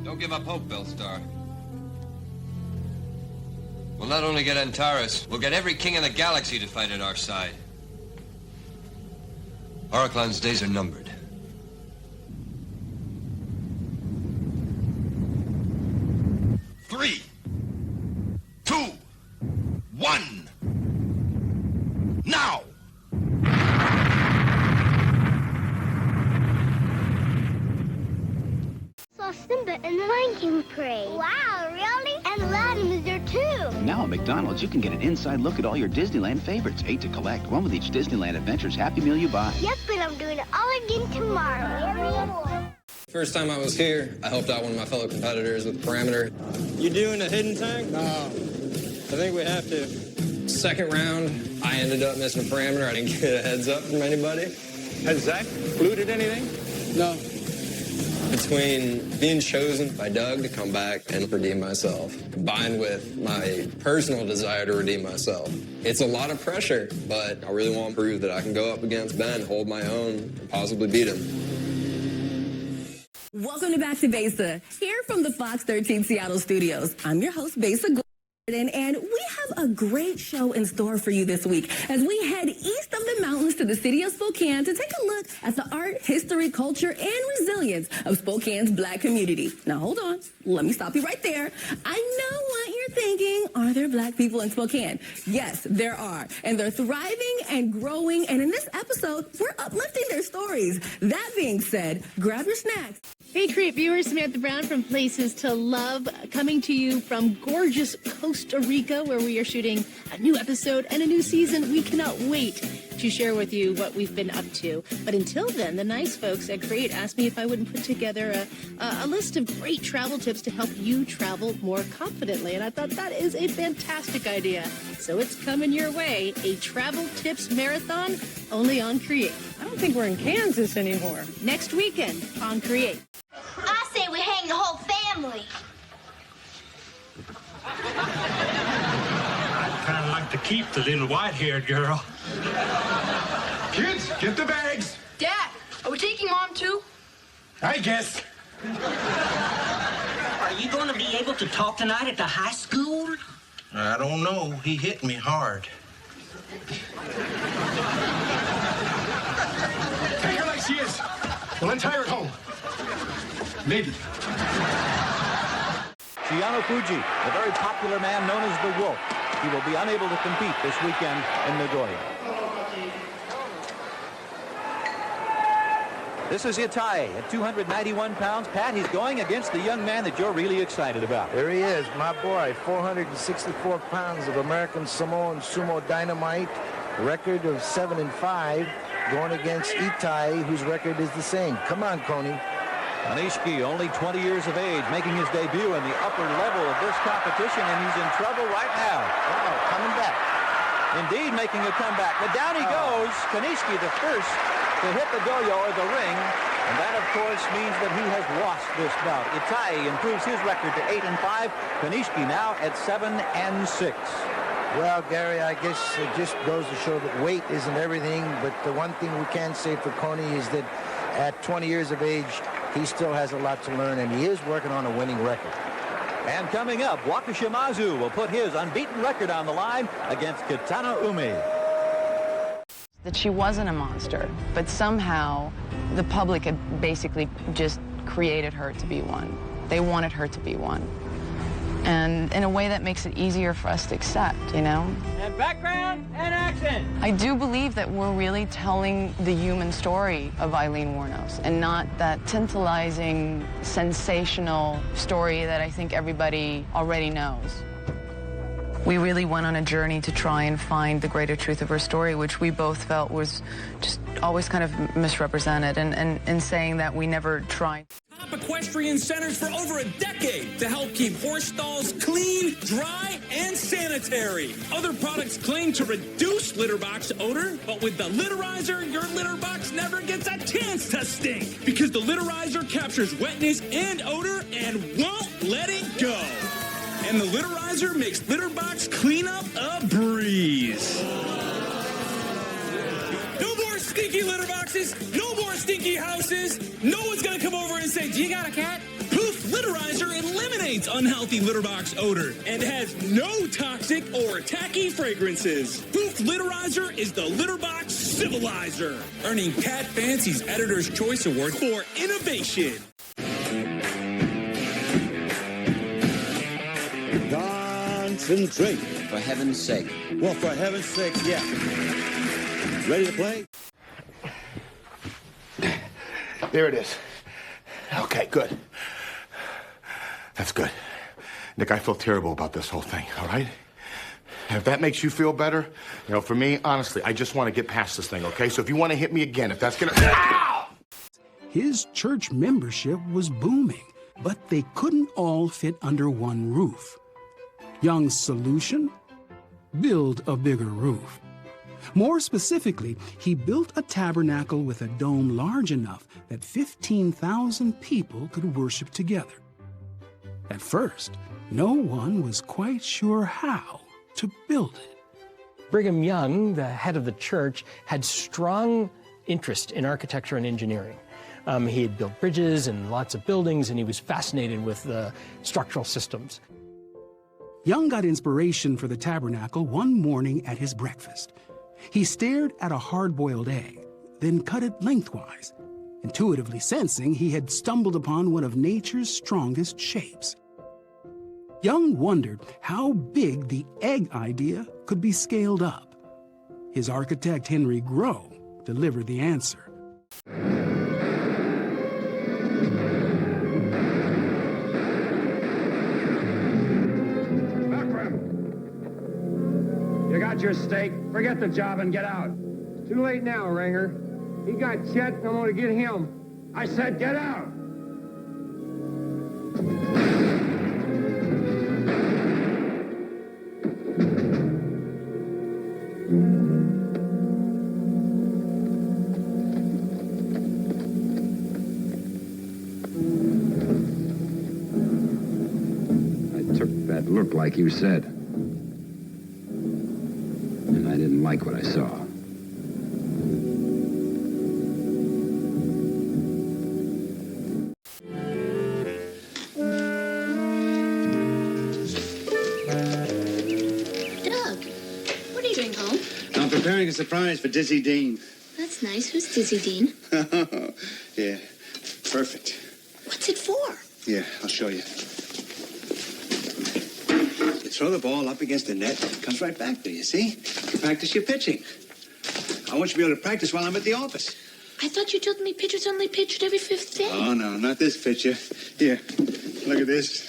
Don't give up hope, Bellstar. We'll not only get Antares, we'll get every king in the galaxy to fight at our side. Oriclon's days are numbered. Three, 2, 1. Now! Saw Simba in the Lion King parade. Wow, really? And Aladdin was there too. Now at McDonald's, you can get an inside look at all your Disneyland favorites. 8 to collect. One with each Disneyland Adventures Happy Meal you buy. Yep, and I'm doing it all again tomorrow. First time I was here, I helped out one of my fellow competitors with the parameter. You doing a hidden tank? No. I think we have to. Second round, I ended up missing a parameter. I didn't get a heads up from anybody. Has Zach looted anything? No. Between being chosen by Doug to come back and redeem myself, combined with my personal desire to redeem myself, it's a lot of pressure, but I really want to prove that I can go up against Ben, hold my own, and possibly beat him. Welcome to Back to Besa, here from the Fox 13 Seattle studios. I'm your host, Besa Gordon, and we have a great show in store for you this week as we head east of the mountains to the city of Spokane to take a look at the art, history, culture, and resilience of Spokane's Black community. Now, hold on. Let me stop you right there. I know what you're thinking. Are there Black people in Spokane? Yes, there are. And they're thriving and growing. And in this episode, we're uplifting their stories. That being said, grab your snacks. Hey, Create viewers, Samantha Brown from Places to Love, coming to you from gorgeous Costa Rica, where we are shooting a new episode and a new season. We cannot wait to share with you what we've been up to. But until then, the nice folks at Create asked me if I wouldn't put together a list of great travel tips to help you travel more confidently. And I thought that is a fantastic idea. So it's coming your way, a travel tips marathon only on Create. I don't think we're in Kansas anymore. Next weekend on Create. I say we hang the whole family. I'd kind of like to keep the little white-haired girl. Kids, Get the bags. Dad, are we taking Mom too? I guess. Are you going to be able to talk tonight at the high school? I don't know. He hit me hard. Take her like she is. We'll untie her at home. Maybe. Shiano Fuji, a very popular man known as the Wolf. He will be unable to compete this weekend in Nagoya. This is Itai at 291 pounds. Pat, he's going against the young man that you're really excited about. There he is, my boy, 464 pounds of American Samoan sumo dynamite, record of 7-5, going against Itai, whose record is the same. Come on, Coney. Kanishki, only 20 years of age, making his debut in the upper level of this competition, and he's in trouble right now. Oh, coming back. Indeed, making a comeback. But down he goes. Kanishki, the first to hit the doyo or the ring, and that, of course, means that he has lost this bout. Itai improves his record to 8-5. Kanishki now at 7-6. Well, Gary, I guess it just goes to show that weight isn't everything, but the one thing we can say for Coney is that at 20 years of age, he still has a lot to learn, and he is working on a winning record. And coming up, Wakashimazu will put his unbeaten record on the line against Kitana Umi. That she wasn't a monster, but somehow the public had basically just created her to be one. They wanted her to be one. And in a way that makes it easier for us to accept, you know? And background and action. I do believe that we're really telling the human story of Eileen Wuornos and not that tantalizing, sensational story that I think everybody already knows. We really went on a journey to try and find the greater truth of her story, which we both felt was just always kind of misrepresented, and in saying that we never tried. Top equestrian centers for over a decade to help keep horse stalls clean, dry, and sanitary. Other products claim to reduce litter box odor, but with the Litterizer, your litter box never gets a chance to stink, because the Litterizer captures wetness and odor and won't let it go. And the Litterizer makes litter box cleanup a breeze. No more stinky litter boxes, no more stinky houses. No one's gonna come over and say, do you got a cat? Poof Litterizer eliminates unhealthy litter box odor and has no toxic or tacky fragrances. Poof Litterizer is the litter box civilizer, earning Pat Fancy's Editor's Choice Award for innovation. Concentrate. For heaven's sake. Well, for heaven's sake, yeah. Ready to play? There it is. Okay, good. That's good. Nick, I feel terrible about this whole thing, all right? And if that makes you feel better, you know, for me, honestly, I just want to get past this thing, okay? So if you want to hit me again, if that's gonna... Ow! His church membership was booming, but they couldn't all fit under one roof. Young's solution? Build a bigger roof. More specifically, he built a tabernacle with a dome large enough that 15,000 people could worship together. At first, no one was quite sure how to build it. Brigham Young, the head of the church, had strong interest in architecture and engineering. He had built bridges and lots of buildings, and he was fascinated with the structural systems. Young got inspiration for the tabernacle one morning at his breakfast. He stared at a hard-boiled egg, then cut it lengthwise, intuitively sensing he had stumbled upon one of nature's strongest shapes. Young wondered how big the egg idea could be scaled up. His architect, Henry Grow, delivered the answer. You got your steak. Forget the job and get out. Too late now, Ringer. He got Chet, and I'm going to get him. I said get out. I took that look like you said. I didn't like what I saw. a surprise for Dizzy Dean. That's nice. Who's Dizzy Dean? Yeah, perfect. What's it for? Yeah, I'll show you. You throw the ball up against the net, it comes right back to you, see? You practice your pitching. I want you to be able to practice while I'm at the office. I thought you told me pitchers only pitched every 5th day. Oh, no, not this pitcher. Here, look at this.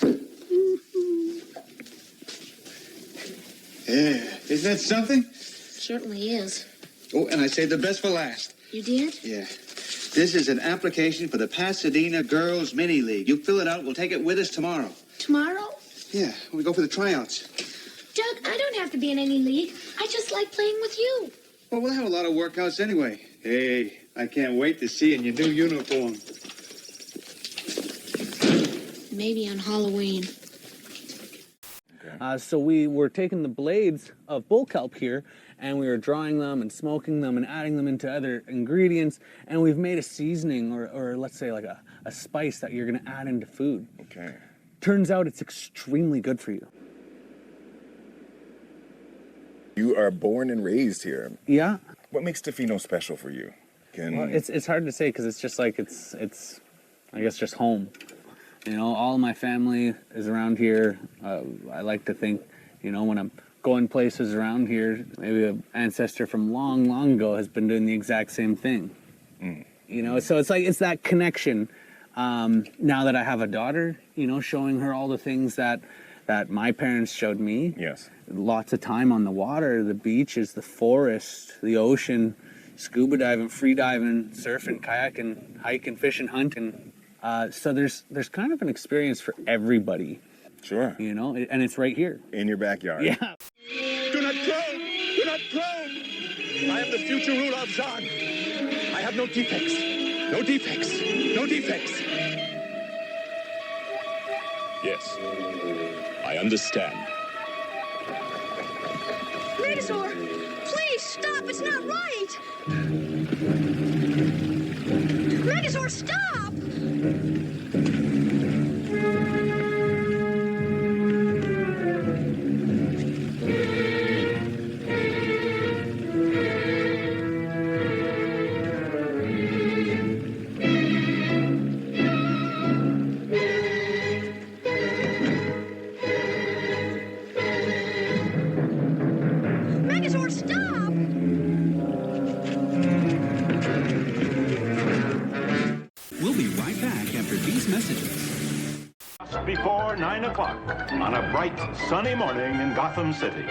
Yeah, isn't that something? Certainly is. Oh, and I saved the best for last. You did? Yeah. This is an application for the Pasadena Girls Mini League. You fill it out, we'll take it with us tomorrow. Tomorrow? Yeah, we go for the tryouts. Doug, I don't have to be in any league. I just like playing with you. Well, we'll have a lot of workouts anyway. Hey, I can't wait to see you in your new uniform. Maybe on Halloween. So we were taking the blades of bull kelp here, and we were drying them and smoking them and adding them into other ingredients, and we've made a seasoning or let's say like a spice that you're going to add into food. Okay. Turns out it's extremely good for you. You are born and raised here. Yeah. What makes Tofino special for you? Well, it's hard to say because it's just like it's I guess just home. You know, all my family is around here. I like to think, you know, when I'm going places around here, maybe an ancestor from long, long ago has been doing the exact same thing. You know, so it's like, it's that connection. Now that I have a daughter, you know, showing her all the things that my parents showed me. Yes. Lots of time on the water, the beaches, the forest, the ocean, scuba diving, free diving, surfing, kayaking, hiking, fishing, hunting. So there's kind of an experience for everybody. Sure. You know, and it's right here. In your backyard. Yeah. Do not probe! Do not probe! I am the future ruler of Zan. I have no defects. No defects. No defects. Yes. I understand. Megazord, please stop. It's not right. Megazord, stop! Megazord, stop! We'll be right back after these messages. Just before 9 o'clock on a bright, sunny morning in Gotham City.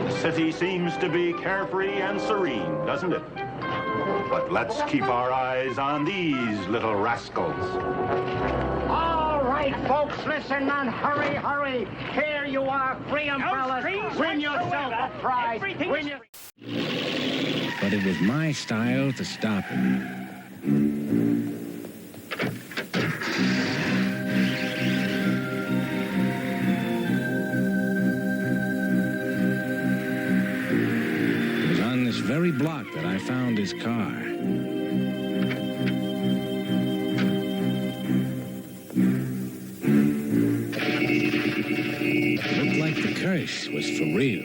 The city seems to be carefree and serene, doesn't it? But let's keep our eyes on these little rascals. All right, folks, listen and hurry, hurry. Here you are, free umbrellas. Win yourself a prize. Win your... But it was my style to stop him. It was on this very block that I found his car. Looked like the curse was for real.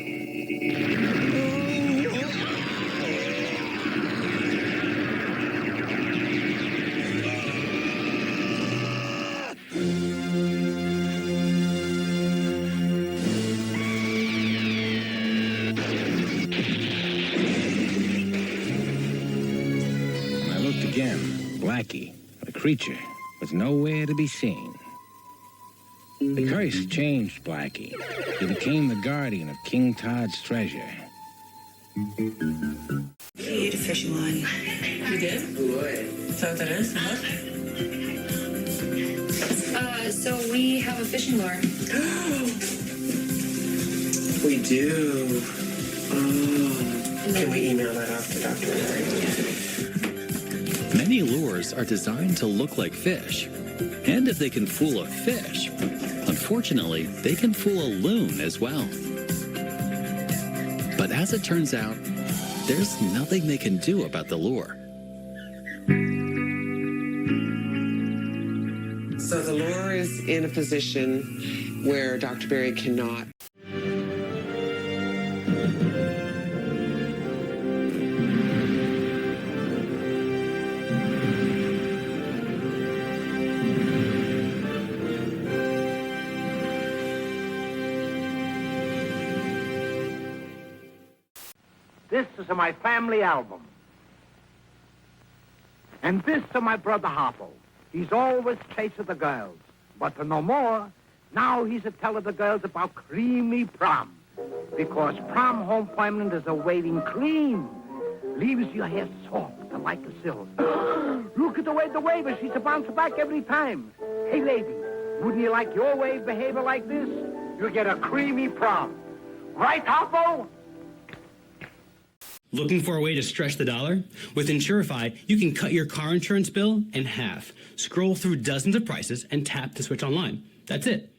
When I looked again, Blackie, the creature, was nowhere to be seen. The curse changed Blackie. He became the guardian of King Todd's treasure. He ate a fishing line. You did? Is that what that is? So we have a fishing lure. We do. Oh. Can we email that off to Dr. Larry? Many lures are designed to look like fish. And if they can fool a fish, unfortunately, they can fool a loon as well. But as it turns out, there's nothing they can do about the lure. So the lure is in a position where Dr. Berry cannot. This is my family album. And this to my brother Harpo. He's always chasing the girls. But no more, now he's a telling the girls about creamy prom. Because prom home permanent is awaiting clean. Leaves your hair soft like a silk. Look at the way the waver, she's a bounce back every time. Hey, lady, wouldn't you like your wave behavior like this? You get a creamy prom. Right, Harpo? Looking for a way to stretch the dollar? With Insurify, you can cut your car insurance bill in half. Scroll through dozens of prices and tap to switch online. That's it.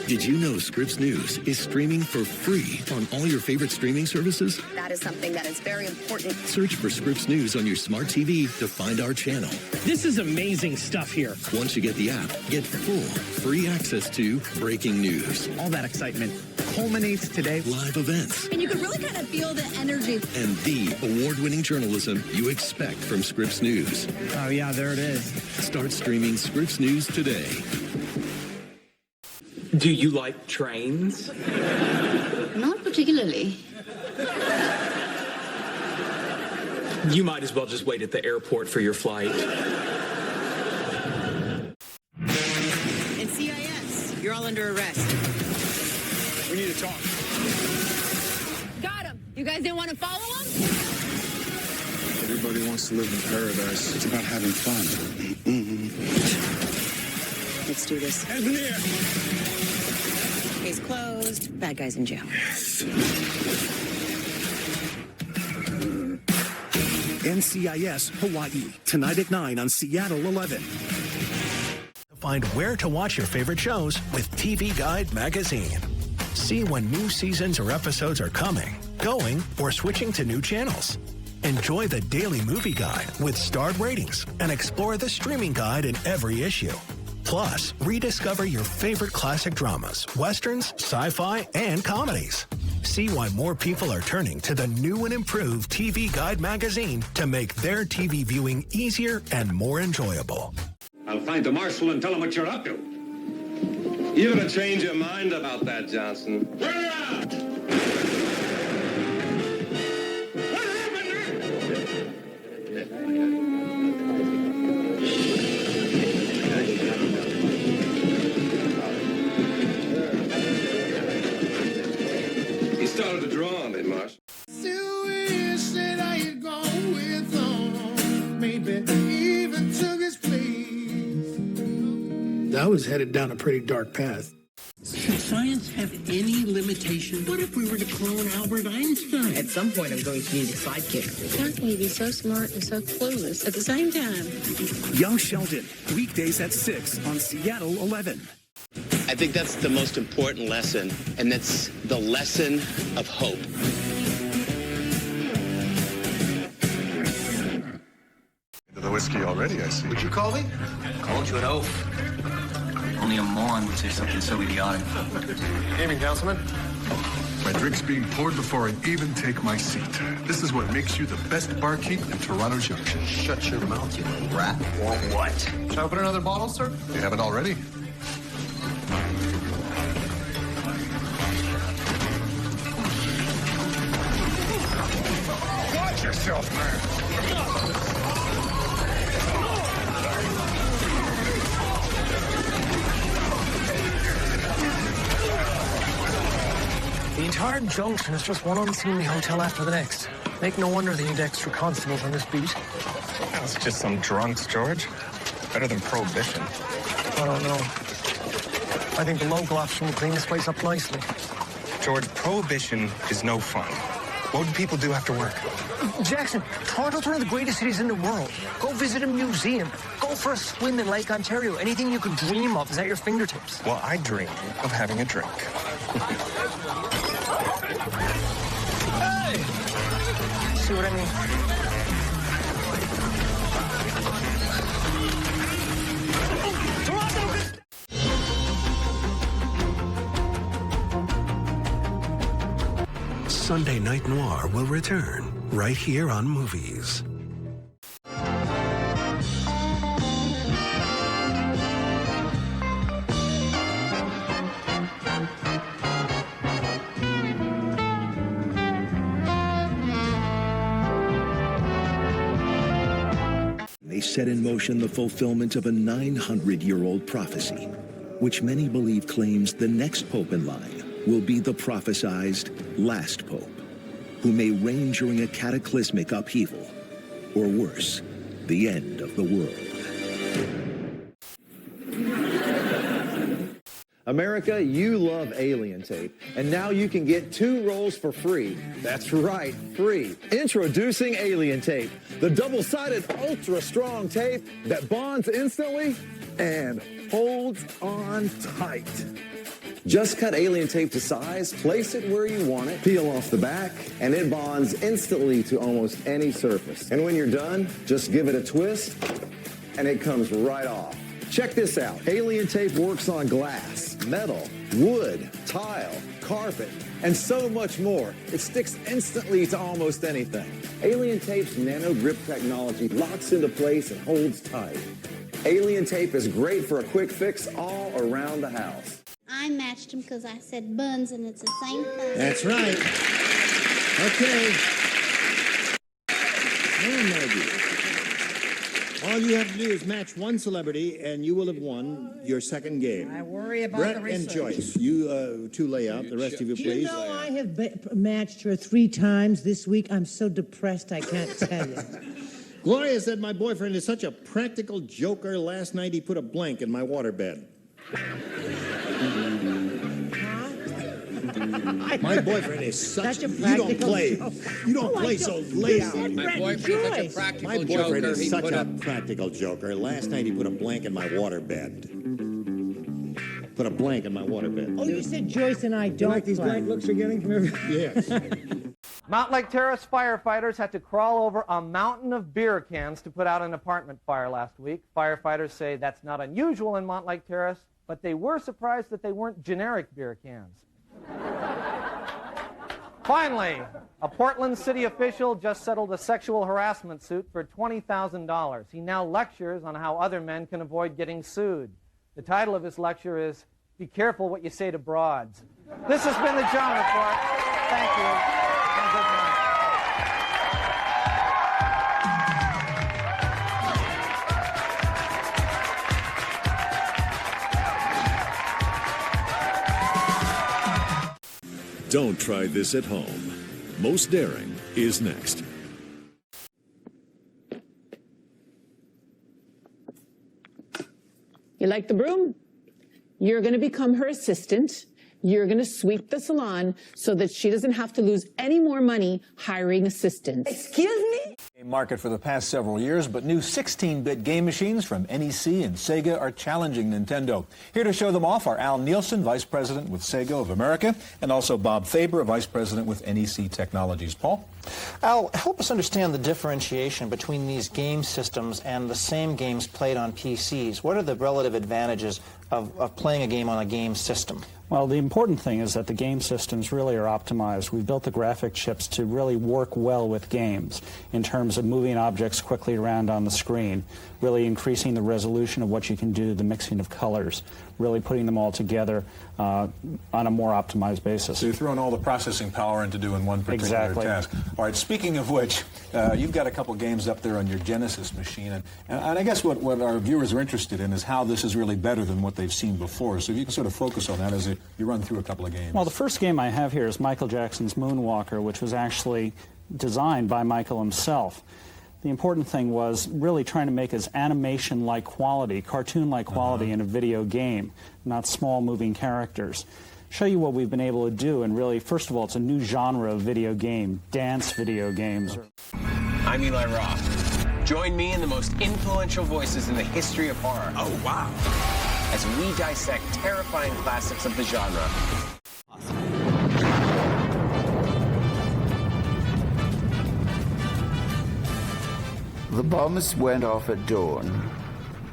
Did you know Scripps News is streaming for free on all your favorite streaming services? That is something that is very important. Search for Scripps News on your smart TV to find our channel. This is amazing stuff here. Once you get the app, get full free access to breaking news. All that excitement culminates today. Live events. And you can really kind of feel the energy. And the award-winning journalism you expect from Scripps News. Oh, yeah, there it is. Start streaming Scripps News today. Do you like trains? Not particularly. You might as well just wait at the airport for your flight. NCIS, you're all under arrest. We need to talk. Got him. You guys didn't want to follow him? Everybody wants to live in paradise. It's about having fun. Let's do this. Hands in the air. Case closed. Bad guys in jail. Yes. NCIS Hawaii, tonight at 9 on Seattle 11. Find where to watch your favorite shows with TV Guide magazine. See when new seasons or episodes are coming, going, or switching to new channels. Enjoy the daily movie guide with starred ratings and explore the streaming guide in every issue. Plus, rediscover your favorite classic dramas, westerns, sci-fi, and comedies. See why more people are turning to the new and improved TV Guide magazine to make their TV viewing easier and more enjoyable. I'll find the marshal and tell him what you're up to. You're gonna change your mind about that, Johnson. Turn around! What happened? He started to draw on me, Marshal. Still wish that I had gone with him. Maybe even took his place. I was headed down a pretty dark path. Should science have any limitation? What if we were to clone Albert Einstein? At some point, I'm going to need a sidekick. How can you be so smart and so clueless at the same time? Young Sheldon, weekdays at 6 on Seattle 11. I think that's the most important lesson, and that's the lesson of hope. Into the whiskey already, I see. Would you call me? Called you an oaf. Only a moron would say something so idiotic. Evening, councilman. My drink's being poured before I even take my seat. This is what makes you the best barkeep in Toronto Junction. Shut your mouth, you little rat. Or what? Shall I open another bottle, sir? You haven't already? Watch yourself, man. The entire junction is just one unseemly hotel after the next. Make no wonder they need extra constables on this beat. That's just some drunks, George. Better than Prohibition. I don't know. I think the local option will clean this place up nicely. George, Prohibition is no fun. What would people do after work? Jackson, Toronto's one of the greatest cities in the world. Go visit a museum. Go for a swim in Lake Ontario. Anything you could dream of is at your fingertips. Well, I dream of having a drink. Hey! See what I mean? Sunday Night Noir will return right here on Movies. They set in motion the fulfillment of a 900-year-old prophecy, which many believe claims the next pope in line will be the prophesized last pope, who may reign during a cataclysmic upheaval, or worse, the end of the world. America, you love Alien Tape, and now you can get 2 rolls for free. That's right, free. Introducing Alien Tape, the double-sided ultra-strong tape that bonds instantly and holds on tight. Just cut Alien Tape to size, place it where you want it, peel off the back, and it bonds instantly to almost any surface. And when you're done, just give it a twist, and it comes right off. Check this out. Alien Tape works on glass, metal, wood, tile, carpet, and so much more. It sticks instantly to almost anything. Alien Tape's nano grip technology locks into place and holds tight. Alien Tape is great for a quick fix all around the house. I matched him because I said buns and it's the same thing. That's right. Okay. Now, Maggie, all you have to do is match one celebrity, and you will have won your second game. I worry about Brett the research. and Joyce, you two lay out. The rest of you, please. You know, I have matched her 3 times this week. I'm so depressed I can't tell you. Gloria said, my boyfriend is such a practical joker. Last night he put a blank in my waterbed. My boyfriend is such a practical joker. You don't play, so lay out. My boyfriend's such a practical joker. My boyfriend is such a practical joker. Last night he put a blank in my waterbed. Put a blank in my waterbed. Oh, you said Joyce and I don't. You like these blank looks you're getting from everybody? Yes. Mountain Lake Terrace firefighters had to crawl over a mountain of beer cans to put out an apartment fire last week. Firefighters say that's not unusual in Mountain Lake Terrace, but they were surprised that they weren't generic beer cans. Finally, a Portland city official just settled a sexual harassment suit for $20,000. He now lectures on how other men can avoid getting sued. The title of his lecture is, Be Careful What You Say to Broads. This has been the John Report. Thank you, and good night. Don't try this at home. Most Daring is next. You like the broom? You're going to become her assistant. You're going to sweep the salon so that she doesn't have to lose any more money hiring assistants. Excuse me? Market for the past several years, but new 16-bit game machines from NEC and Sega are challenging Nintendo. Here to show them off are Al Nielsen, Vice President with Sega of America, and also Bob Faber, Vice President with NEC Technologies. Paul? Al, help us understand the differentiation between these game systems and the same games played on PCs. What are the relative advantages of playing a game on a game system? Well, the important thing is that the game systems really are optimized. We've built the graphic chips to really work well with games in terms of moving objects quickly around on the screen, really increasing the resolution of what you can do, the mixing of colors, really putting them all together on a more optimized basis. So you're throwing all the processing power into doing one particular task. All right, speaking of which, you've got a couple games up there on your Genesis machine, and I guess what our viewers are interested in is how this is really better than what they've seen before. So if you can sort of focus on that as you run through a couple of games. Well, the first game I have here is Michael Jackson's Moonwalker, which was actually designed by Michael himself. The important thing was really trying to make as animation-like quality, cartoon-like quality in a video game, not small moving characters. Show you what we've been able to do, and really, first of all, it's a new genre of video game, dance video games. I'm Eli Roth. Join me and the most influential voices in the history of horror. Oh, wow. As we dissect terrifying classics of the genre. The bombs went off at dawn.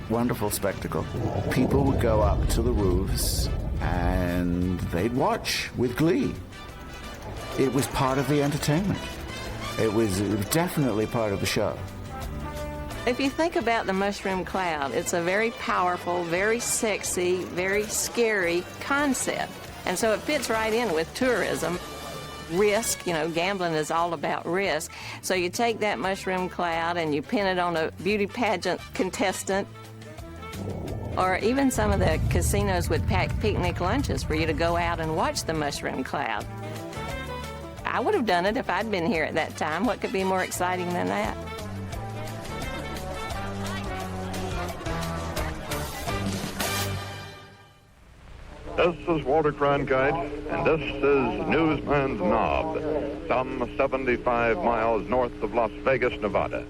Wonderful spectacle. People would go up to the roofs and they'd watch with glee. It was part of the entertainment. It was definitely part of the show. If you think about the mushroom cloud, it's a very powerful, very sexy, very scary concept. And so it fits right in with tourism. Risk, gambling is all about risk. So you take that mushroom cloud and you pin it on a beauty pageant contestant, or even some of the casinos would pack picnic lunches for you to go out and watch the mushroom cloud. I would have done it if I'd been here at that time. What could be more exciting than that? This is Walter Cronkite, and this is Newsman's Knob, some 75 miles north of Las Vegas, Nevada.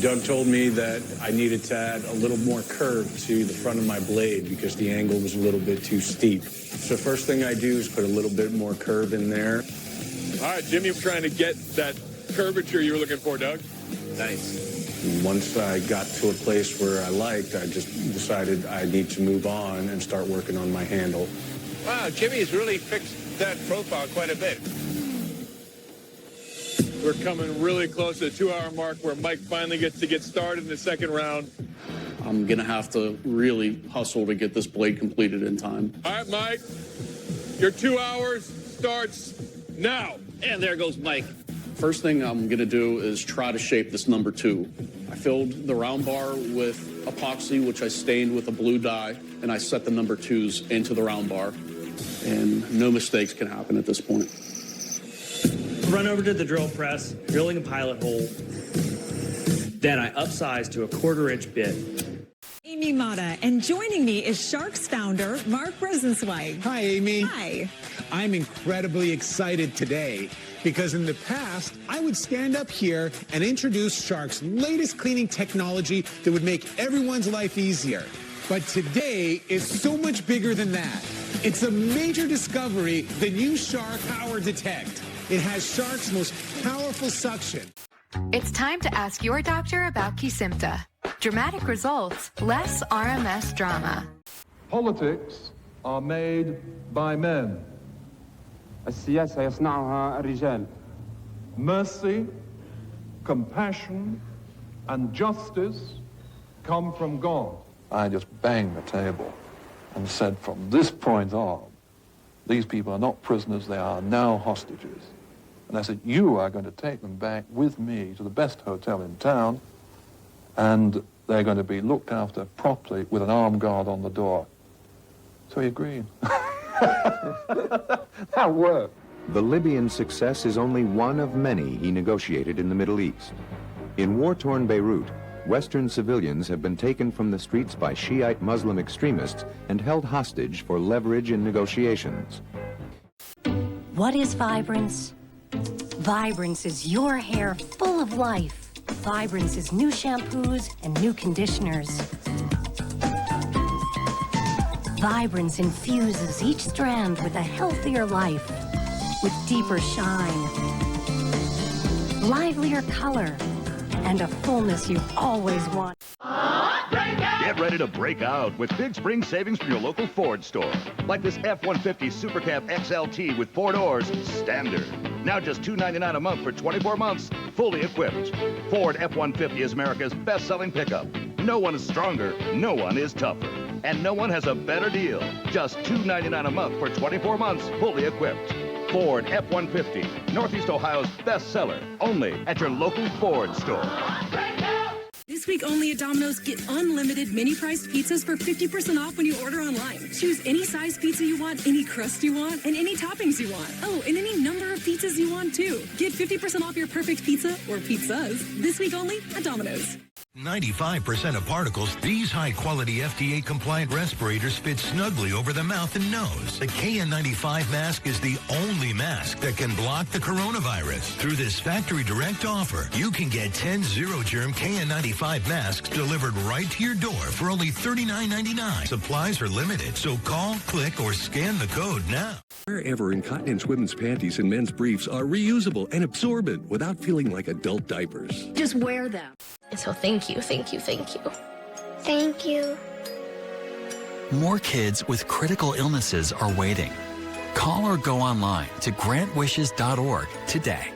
Doug told me that I needed to add a little more curve to the front of my blade because the angle was a little bit too steep. So first thing I do is put a little bit more curve in there. All right, Jimmy, we're trying to get that curvature you were looking for, Doug. Nice. And once I got to a place where I liked, I just decided I need to move on and start working on my handle. Wow, Jimmy's really fixed that profile quite a bit. We're coming really close to the 2-hour mark where Mike finally gets to get started in the second round. I'm going to have to really hustle to get this blade completed in time. All right, Mike, your 2 hours starts now. And there goes Mike. First thing I'm going to do is try to shape this number 2. I filled the round bar with epoxy, which I stained with a blue dye, and I set the number 2s into the round bar. And no mistakes can happen at this point. Run over to the drill press, drilling a pilot hole. Then I upsize to a 1/4-inch bit. Amy Mata, and joining me is Sharks founder Mark Rosenzweig. Hi, Amy. Hi. I'm incredibly excited today because in the past, I would stand up here and introduce Shark's latest cleaning technology that would make everyone's life easier. But today is so much bigger than that. It's a major discovery, the new Shark Power Detect. It has Shark's most powerful suction. It's time to ask your doctor about Kesimpta. Dramatic results, less RMS drama. Politics are made by men. السياسة يصنعها الرجال. Mercy, compassion, and justice come from God. I just banged the table and said, from this point on, these people are not prisoners, they are now hostages. And I said, you are going to take them back with me to the best hotel in town, and they're going to be looked after properly with an armed guard on the door. So he agreed. That worked. The Libyan success is only one of many he negotiated in the Middle East. In war-torn Beirut, Western civilians have been taken from the streets by Shiite Muslim extremists and held hostage for leverage in negotiations. What is Vibrance? Vibrance is your hair full of life. Vibrance is new shampoos and new conditioners. Vibrance infuses each strand with a healthier life, with deeper shine, livelier color, and a fullness you've always wanted. Get ready to break out with big spring savings from your local Ford store. Like this F-150 Super Cab XLT with 4 doors, standard. Now just $299 a month for 24 months, fully equipped. Ford F-150 is America's best-selling pickup. No one is stronger, no one is tougher. And no one has a better deal. Just $299 a month for 24 months, fully equipped. Ford F-150, Northeast Ohio's bestseller, only at your local Ford store. This week only at Domino's, get unlimited mini-priced pizzas for 50% off when you order online. Choose any size pizza you want, any crust you want, and any toppings you want. Oh, and any number of pizzas you want, too. Get 50% off your perfect pizza, or pizzas, this week only at Domino's. 95% of particles, these high-quality FDA-compliant respirators fit snugly over the mouth and nose. The KN95 mask is the only mask that can block the coronavirus. Through this factory direct offer, you can get 10 zero-germ KN95 masks delivered right to your door for only $39.99. Supplies are limited, so call, click, or scan the code now. Wherever incontinence women's panties and men's briefs are reusable and absorbent without feeling like adult diapers. Just wear them. And so thank you, thank you, thank you. Thank you. More kids with critical illnesses are waiting. Call or go online to grantwishes.org today.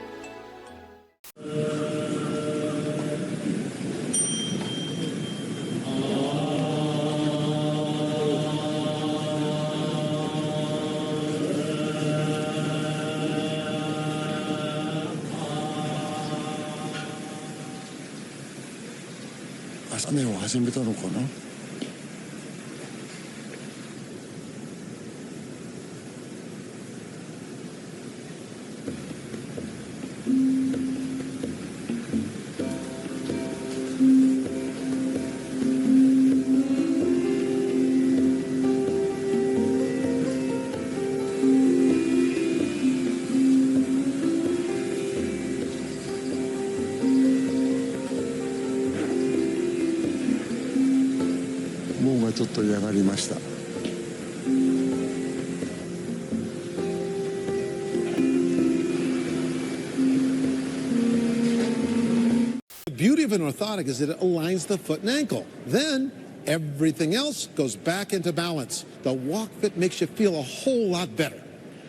The beauty of an orthotic is that it aligns the foot and ankle. Then everything else goes back into balance. The walk fit makes you feel a whole lot better.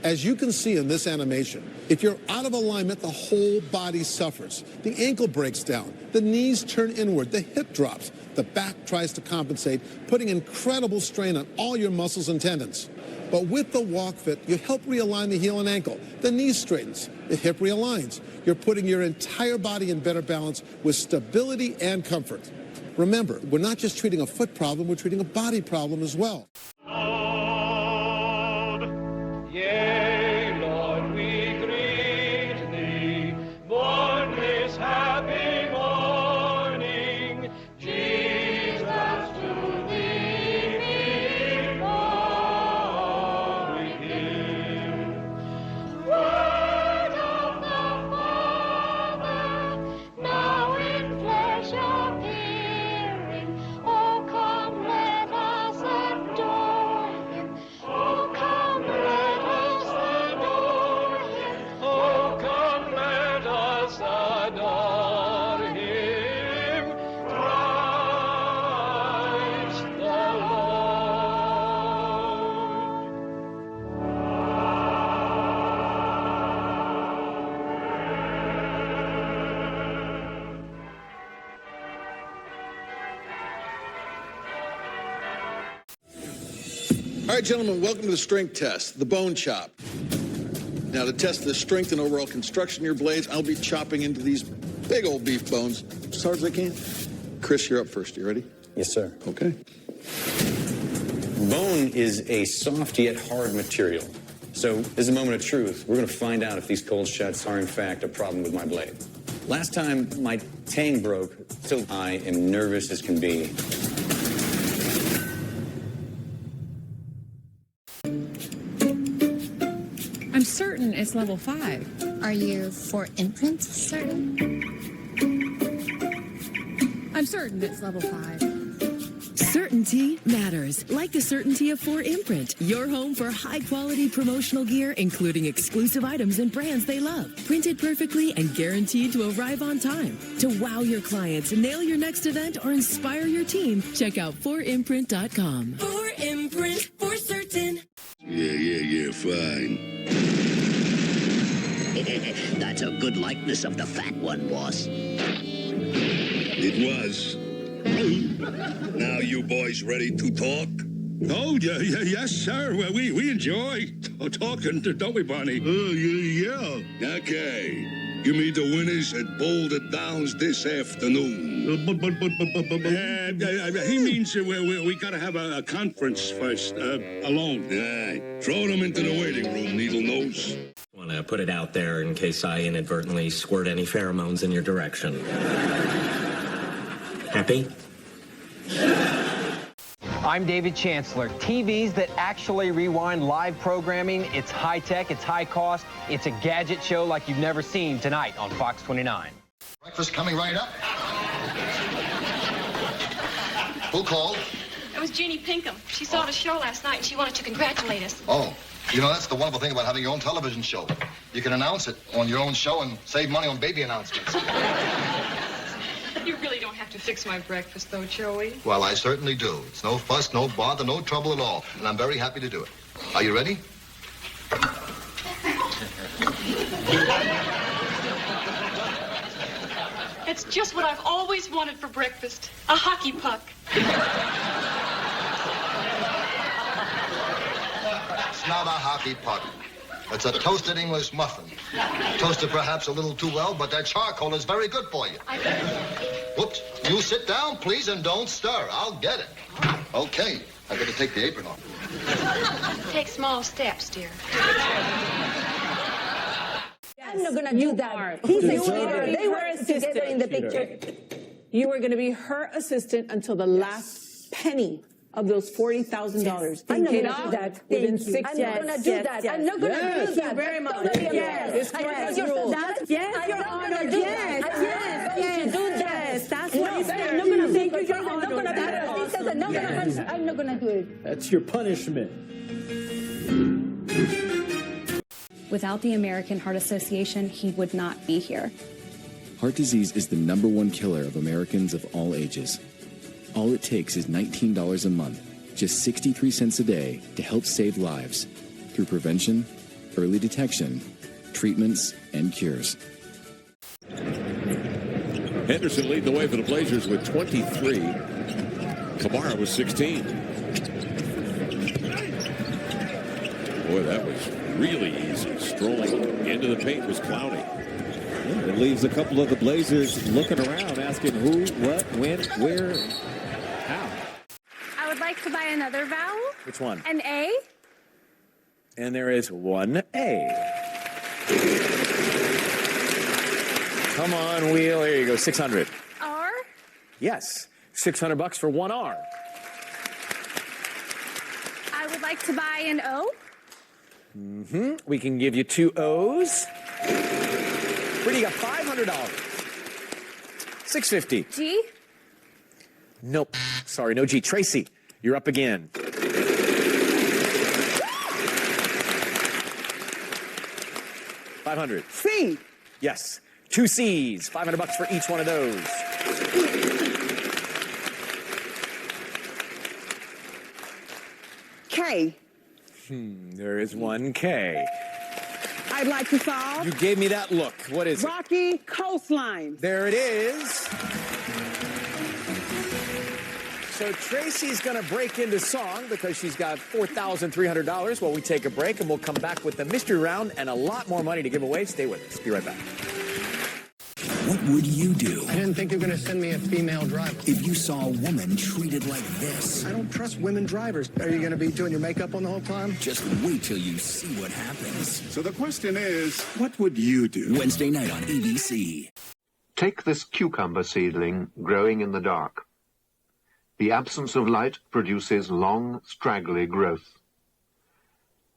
As you can see in this animation, if you're out of alignment, the whole body suffers. The ankle breaks down, the knees turn inward, the hip drops, the back tries to compensate, putting incredible strain on all your muscles and tendons. But with the walk fit, you help realign the heel and ankle. The knee straightens, the hip realigns. You're putting your entire body in better balance with stability and comfort. Remember, we're not just treating a foot problem, we're treating a body problem as well. Yea, Lord, we greet thee, born this happy morning, Jesus to thee before we give. Word of the Father, now in flesh appearing, oh come let us adore him, oh come let us adore him, oh come let us adore him, Christ the All right, gentlemen, welcome to the strength test, the bone chop. Now, to test the strength and overall construction of your blades, I'll be chopping into these big old beef bones as hard as I can. Chris, you're up first. You ready? Yes, sir. Okay. Bone is a soft yet hard material. So this is a moment of truth. We're going to find out if these cold shuts are in fact a problem with my blade. Last time my tang broke, so I am nervous as can be. I'm certain it's level 5. Are you for imprint certain? I'm certain it's level 5. Certainty matters, like the certainty of 4imprint, your home for high-quality promotional gear, including exclusive items and brands they love. Printed perfectly and guaranteed to arrive on time. To wow your clients, nail your next event, or inspire your team, check out 4imprint.com. 4imprint, for certain. Yeah, fine. That's a good likeness of the fat one, boss. It was. Now you boys ready to talk? Oh, yes, sir. Well, we enjoy talking, don't we, Barney? Yeah. Okay. Give me the winners at Boulder Downs this afternoon. He means we got to have a conference first, alone. Right. Throw them into the waiting room, Needle Nose. I want to put it out there in case I inadvertently squirt any pheromones in your direction. Happy? I'm David Chancellor. TVs that actually rewind live programming, it's high-tech, it's high-cost, it's a gadget show like you've never seen tonight on Fox 29. Breakfast coming right up. Who called? It was Jeannie Pinkham. She saw the show last night and she wanted to congratulate us. Oh, you know, that's the wonderful thing about having your own television show. You can announce it on your own show and save money on baby announcements. You really don't have to fix my breakfast, though, Joey. Well, I certainly do. It's no fuss, no bother, no trouble at all. And I'm very happy to do it. Are you ready? It's just what I've always wanted for breakfast. A hockey puck. It's not a hockey puck. It's a toasted English muffin. Toasted perhaps a little too well, but that charcoal is very good for you. Whoops. You sit down, please, and don't stir. I'll get it. Okay. I better take the apron off. Take small steps, dear. I'm not gonna do that. They were together in the picture. You were going to be her assistant until the last penny of those $40,000. I'm not gonna do that. Within Thank you. 6 I'm years. not gonna do that. I'm not gonna do that. Thank you very much. Yes, Yes, Your Honor. Yes, do that. That's what you said. I'm not gonna thank you. I'm not gonna do it. That's your punishment. Without the American Heart Association, he would not be here. Heart disease is the #1 killer of Americans of all ages. All it takes is $19 a month, just 63 cents a day, to help save lives through prevention, early detection, treatments, and cures. Henderson lead the way for the Blazers with 23. Kamara was 16. Boy, that was really easy. Strolling into the paint was cloudy. It leaves a couple of the Blazers looking around, asking who, what, when, where, how. I would like to buy another vowel. Which one? An A. And there is one A. Come on, wheel. There you go. 600. R. Yes. $600 for one R. I would like to buy an O. We can give you 2 O's. Brittany, you got $500. $650. G. Nope. Sorry, no G. Tracy, you're up again. $500. C. Yes. 2 C's. $500 for each one of those. K. There is one K. I'd like to solve. You gave me that look. What is it? Rocky Coastline. There it is. So Tracy's going to break into song because she's got $4,300 while we take a break, and we'll come back with the mystery round and a lot more money to give away. Stay with us. Be right back. What would you do? I didn't think they were going to send me a female driver. If you saw a woman treated like this? I don't trust women drivers. Are you going to be doing your makeup on the whole time? Just wait till you see what happens. So the question is, what would you do? Wednesday night on ABC. Take this cucumber seedling growing in the dark. The absence of light produces long, straggly growth.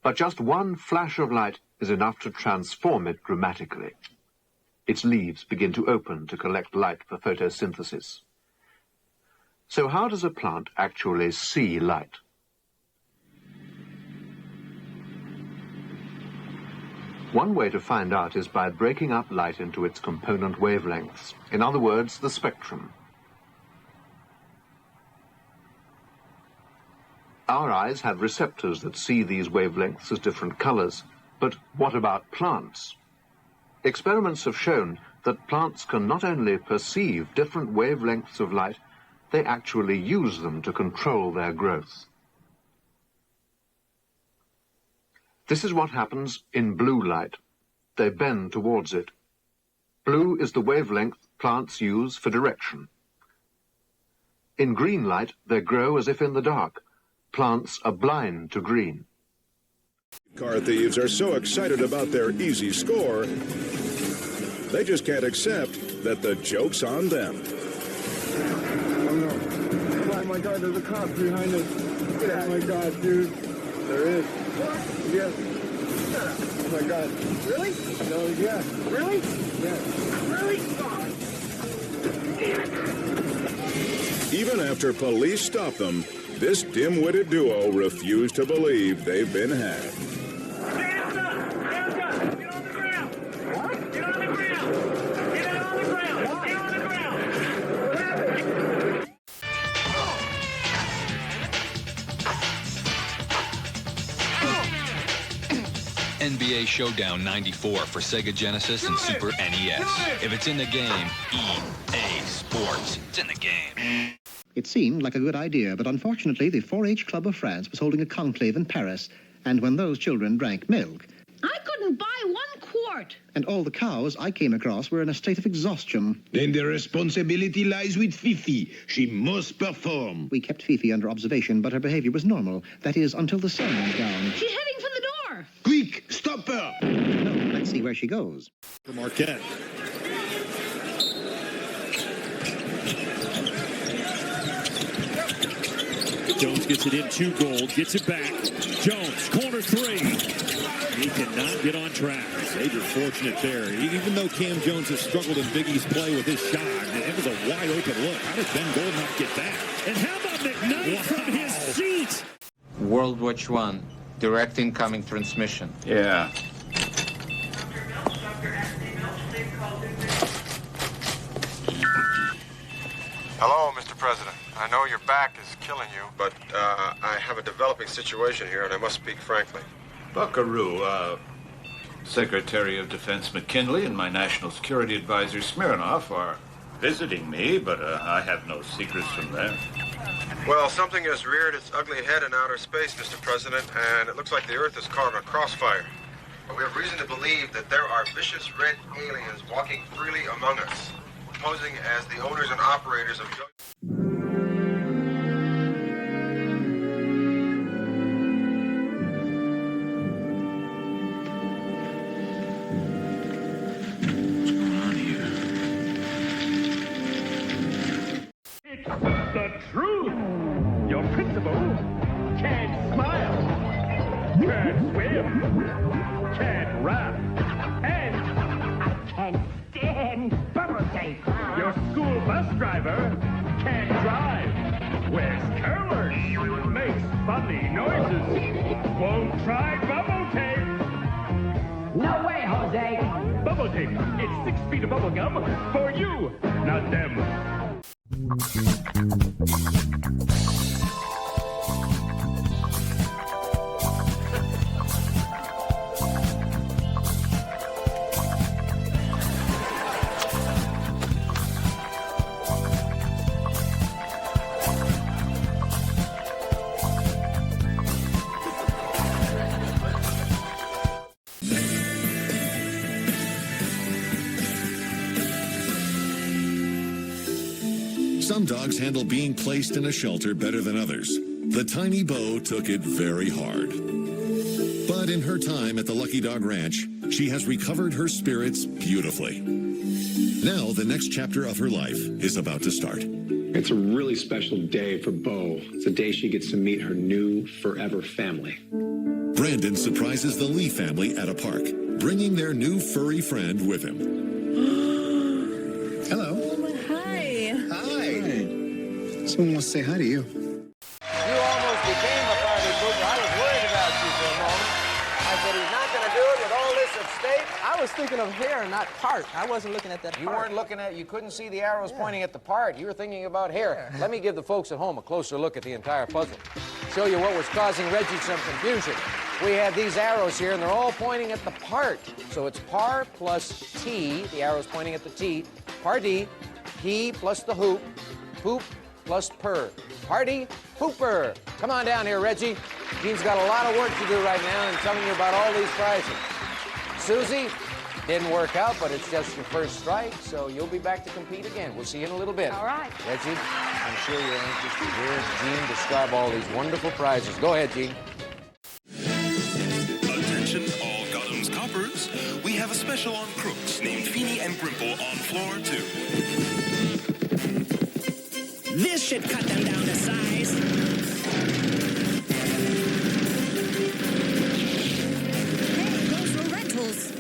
But just one flash of light is enough to transform it dramatically. Its leaves begin to open to collect light for photosynthesis. So how does a plant actually see light? One way to find out is by breaking up light into its component wavelengths, in other words, the spectrum. Our eyes have receptors that see these wavelengths as different colors, but what about plants? Experiments have shown that plants can not only perceive different wavelengths of light, they actually use them to control their growth. This is what happens in blue light. They bend towards it. Blue is the wavelength plants use for direction. In green light, they grow as if in the dark. Plants are blind to green. Car thieves are so excited about their easy score, they just can't accept that the joke's on them. God, there's a cop behind us. Oh my God, dude. There is. What? Yes. Oh my God. Really? No, yeah. Really? Yeah. Really? Even after police stop them, this dim-witted duo refuse to believe they've been had. NBA Showdown 94 for Sega Genesis and Super NES. If it's in the game, EA Sports. It's in the game. It seemed like a good idea, but unfortunately the 4-H Club of France was holding a conclave in Paris, and when those children drank milk, I couldn't buy 1 quart. and all the cows I came across were in a state of exhaustion. Then the responsibility lies with Fifi. She must perform. We kept Fifi under observation, but her behavior was normal. That is, until the sun went down. She's heading for the door. Quick, stop her! No, let's see where she goes. For Marquette. Jones gets it in, 2 gold, gets it back. Jones, corner 3. He cannot get on track. Xavier fortunate there. Even though Cam Jones has struggled in Big East play with his shot, it was a wide open look. How did Ben Gold not get that? And how about McKnight from his seat? World Watch 1, direct incoming transmission. Yeah. Hello, Mr. President. I know your back is killing you, but I have a developing situation here, and I must speak frankly. Buckaroo, Secretary of Defense McKinley and my National Security Advisor Smirnoff are visiting me, but I have no secrets from them. Well, something has reared its ugly head in outer space, Mr. President, and it looks like the Earth is caught in a crossfire. But we have reason to believe that there are vicious red aliens walking freely among us, posing as the owners and operators of... The truth. Your principal can't smile, can't swim, can't rap, and I can't stand bubble tape. Your school bus driver can't drive, wears curlers, makes funny noises, won't try bubble tape. No way, Jose. Bubble tape. It's 6 feet of bubble gum for you, not them. Some dogs handle being placed in a shelter better than others. The tiny Bo took it very hard. But in her time at the Lucky Dog Ranch, she has recovered her spirits beautifully. Now, the next chapter of her life is about to start. It's a really special day for Bo. It's a day she gets to meet her new forever family. Brandon surprises the Lee family at a park, bringing their new furry friend with him. Hello. Hi. Hi. Someone wants to say hi to you. You almost became a party pooper. I was worried about you for a moment. I said, he's not going to do it with all this at stake. I was thinking of hair, not part. I wasn't looking at that You part. weren't looking at, you couldn't see the arrows pointing at the part. You were thinking about hair. Let me give the folks at home a closer look at the entire puzzle. Show you what was causing Reggie some confusion. We have these arrows here, and they're all pointing at the part. So it's par plus T, the arrow's pointing at the T, party, he plus the hoop, hoop plus per. Party pooper. Come on down here, Reggie. Gene's got a lot of work to do right now and telling you about all these prizes. Susie, didn't work out, but it's just your first strike, so you'll be back to compete again. We'll see you in a little bit. All right. Reggie, I'm sure you're anxious to hear Gene describe all these wonderful prizes. Go ahead, Gene. Attention, all Gotham's coppers. We have a special on crooks named Feeny and Grimple on floor 2. This should cut them down to size. Hey, those were rentals.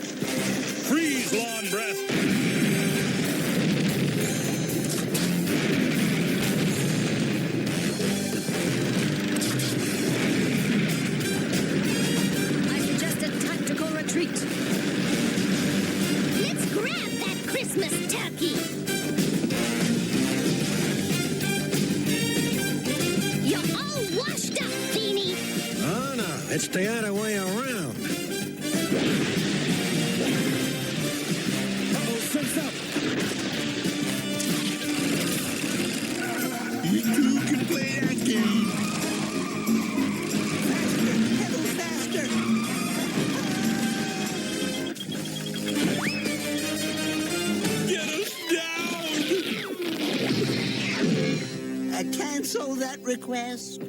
Freeze, lawn breath. I suggest a tactical retreat. Let's grab that Christmas turkey. You're all washed up, Beanie. Oh, no. It's the other way around. Uh-oh, surf's up. You two can play that game. Faster. Get us down! Cancel that request.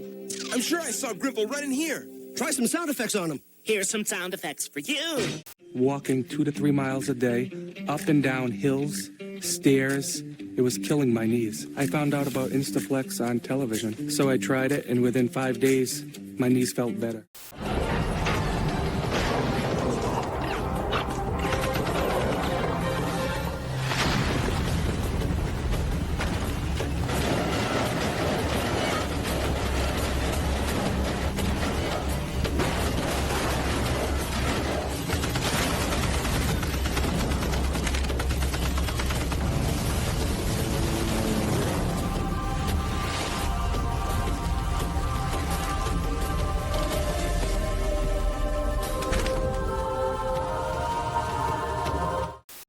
I'm sure I saw Gribble right in here. Try some sound effects on him. Here's some sound effects for you. Walking 2 to 3 miles a day, up and down hills, stairs. It was killing my knees. I found out about Instaflex on television, so I tried it, and within 5 days, my knees felt better.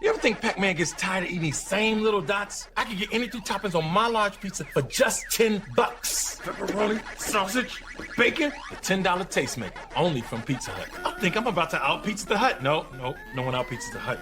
You ever think Pac-Man gets tired of eating these same little dots? I could get any 2 toppings on my large pizza for just $10. Pepperoni, sausage, bacon, a $10 tastemaker, only from Pizza Hut. I think I'm about to out-pizza the Hut. No one out-pizzas the Hut.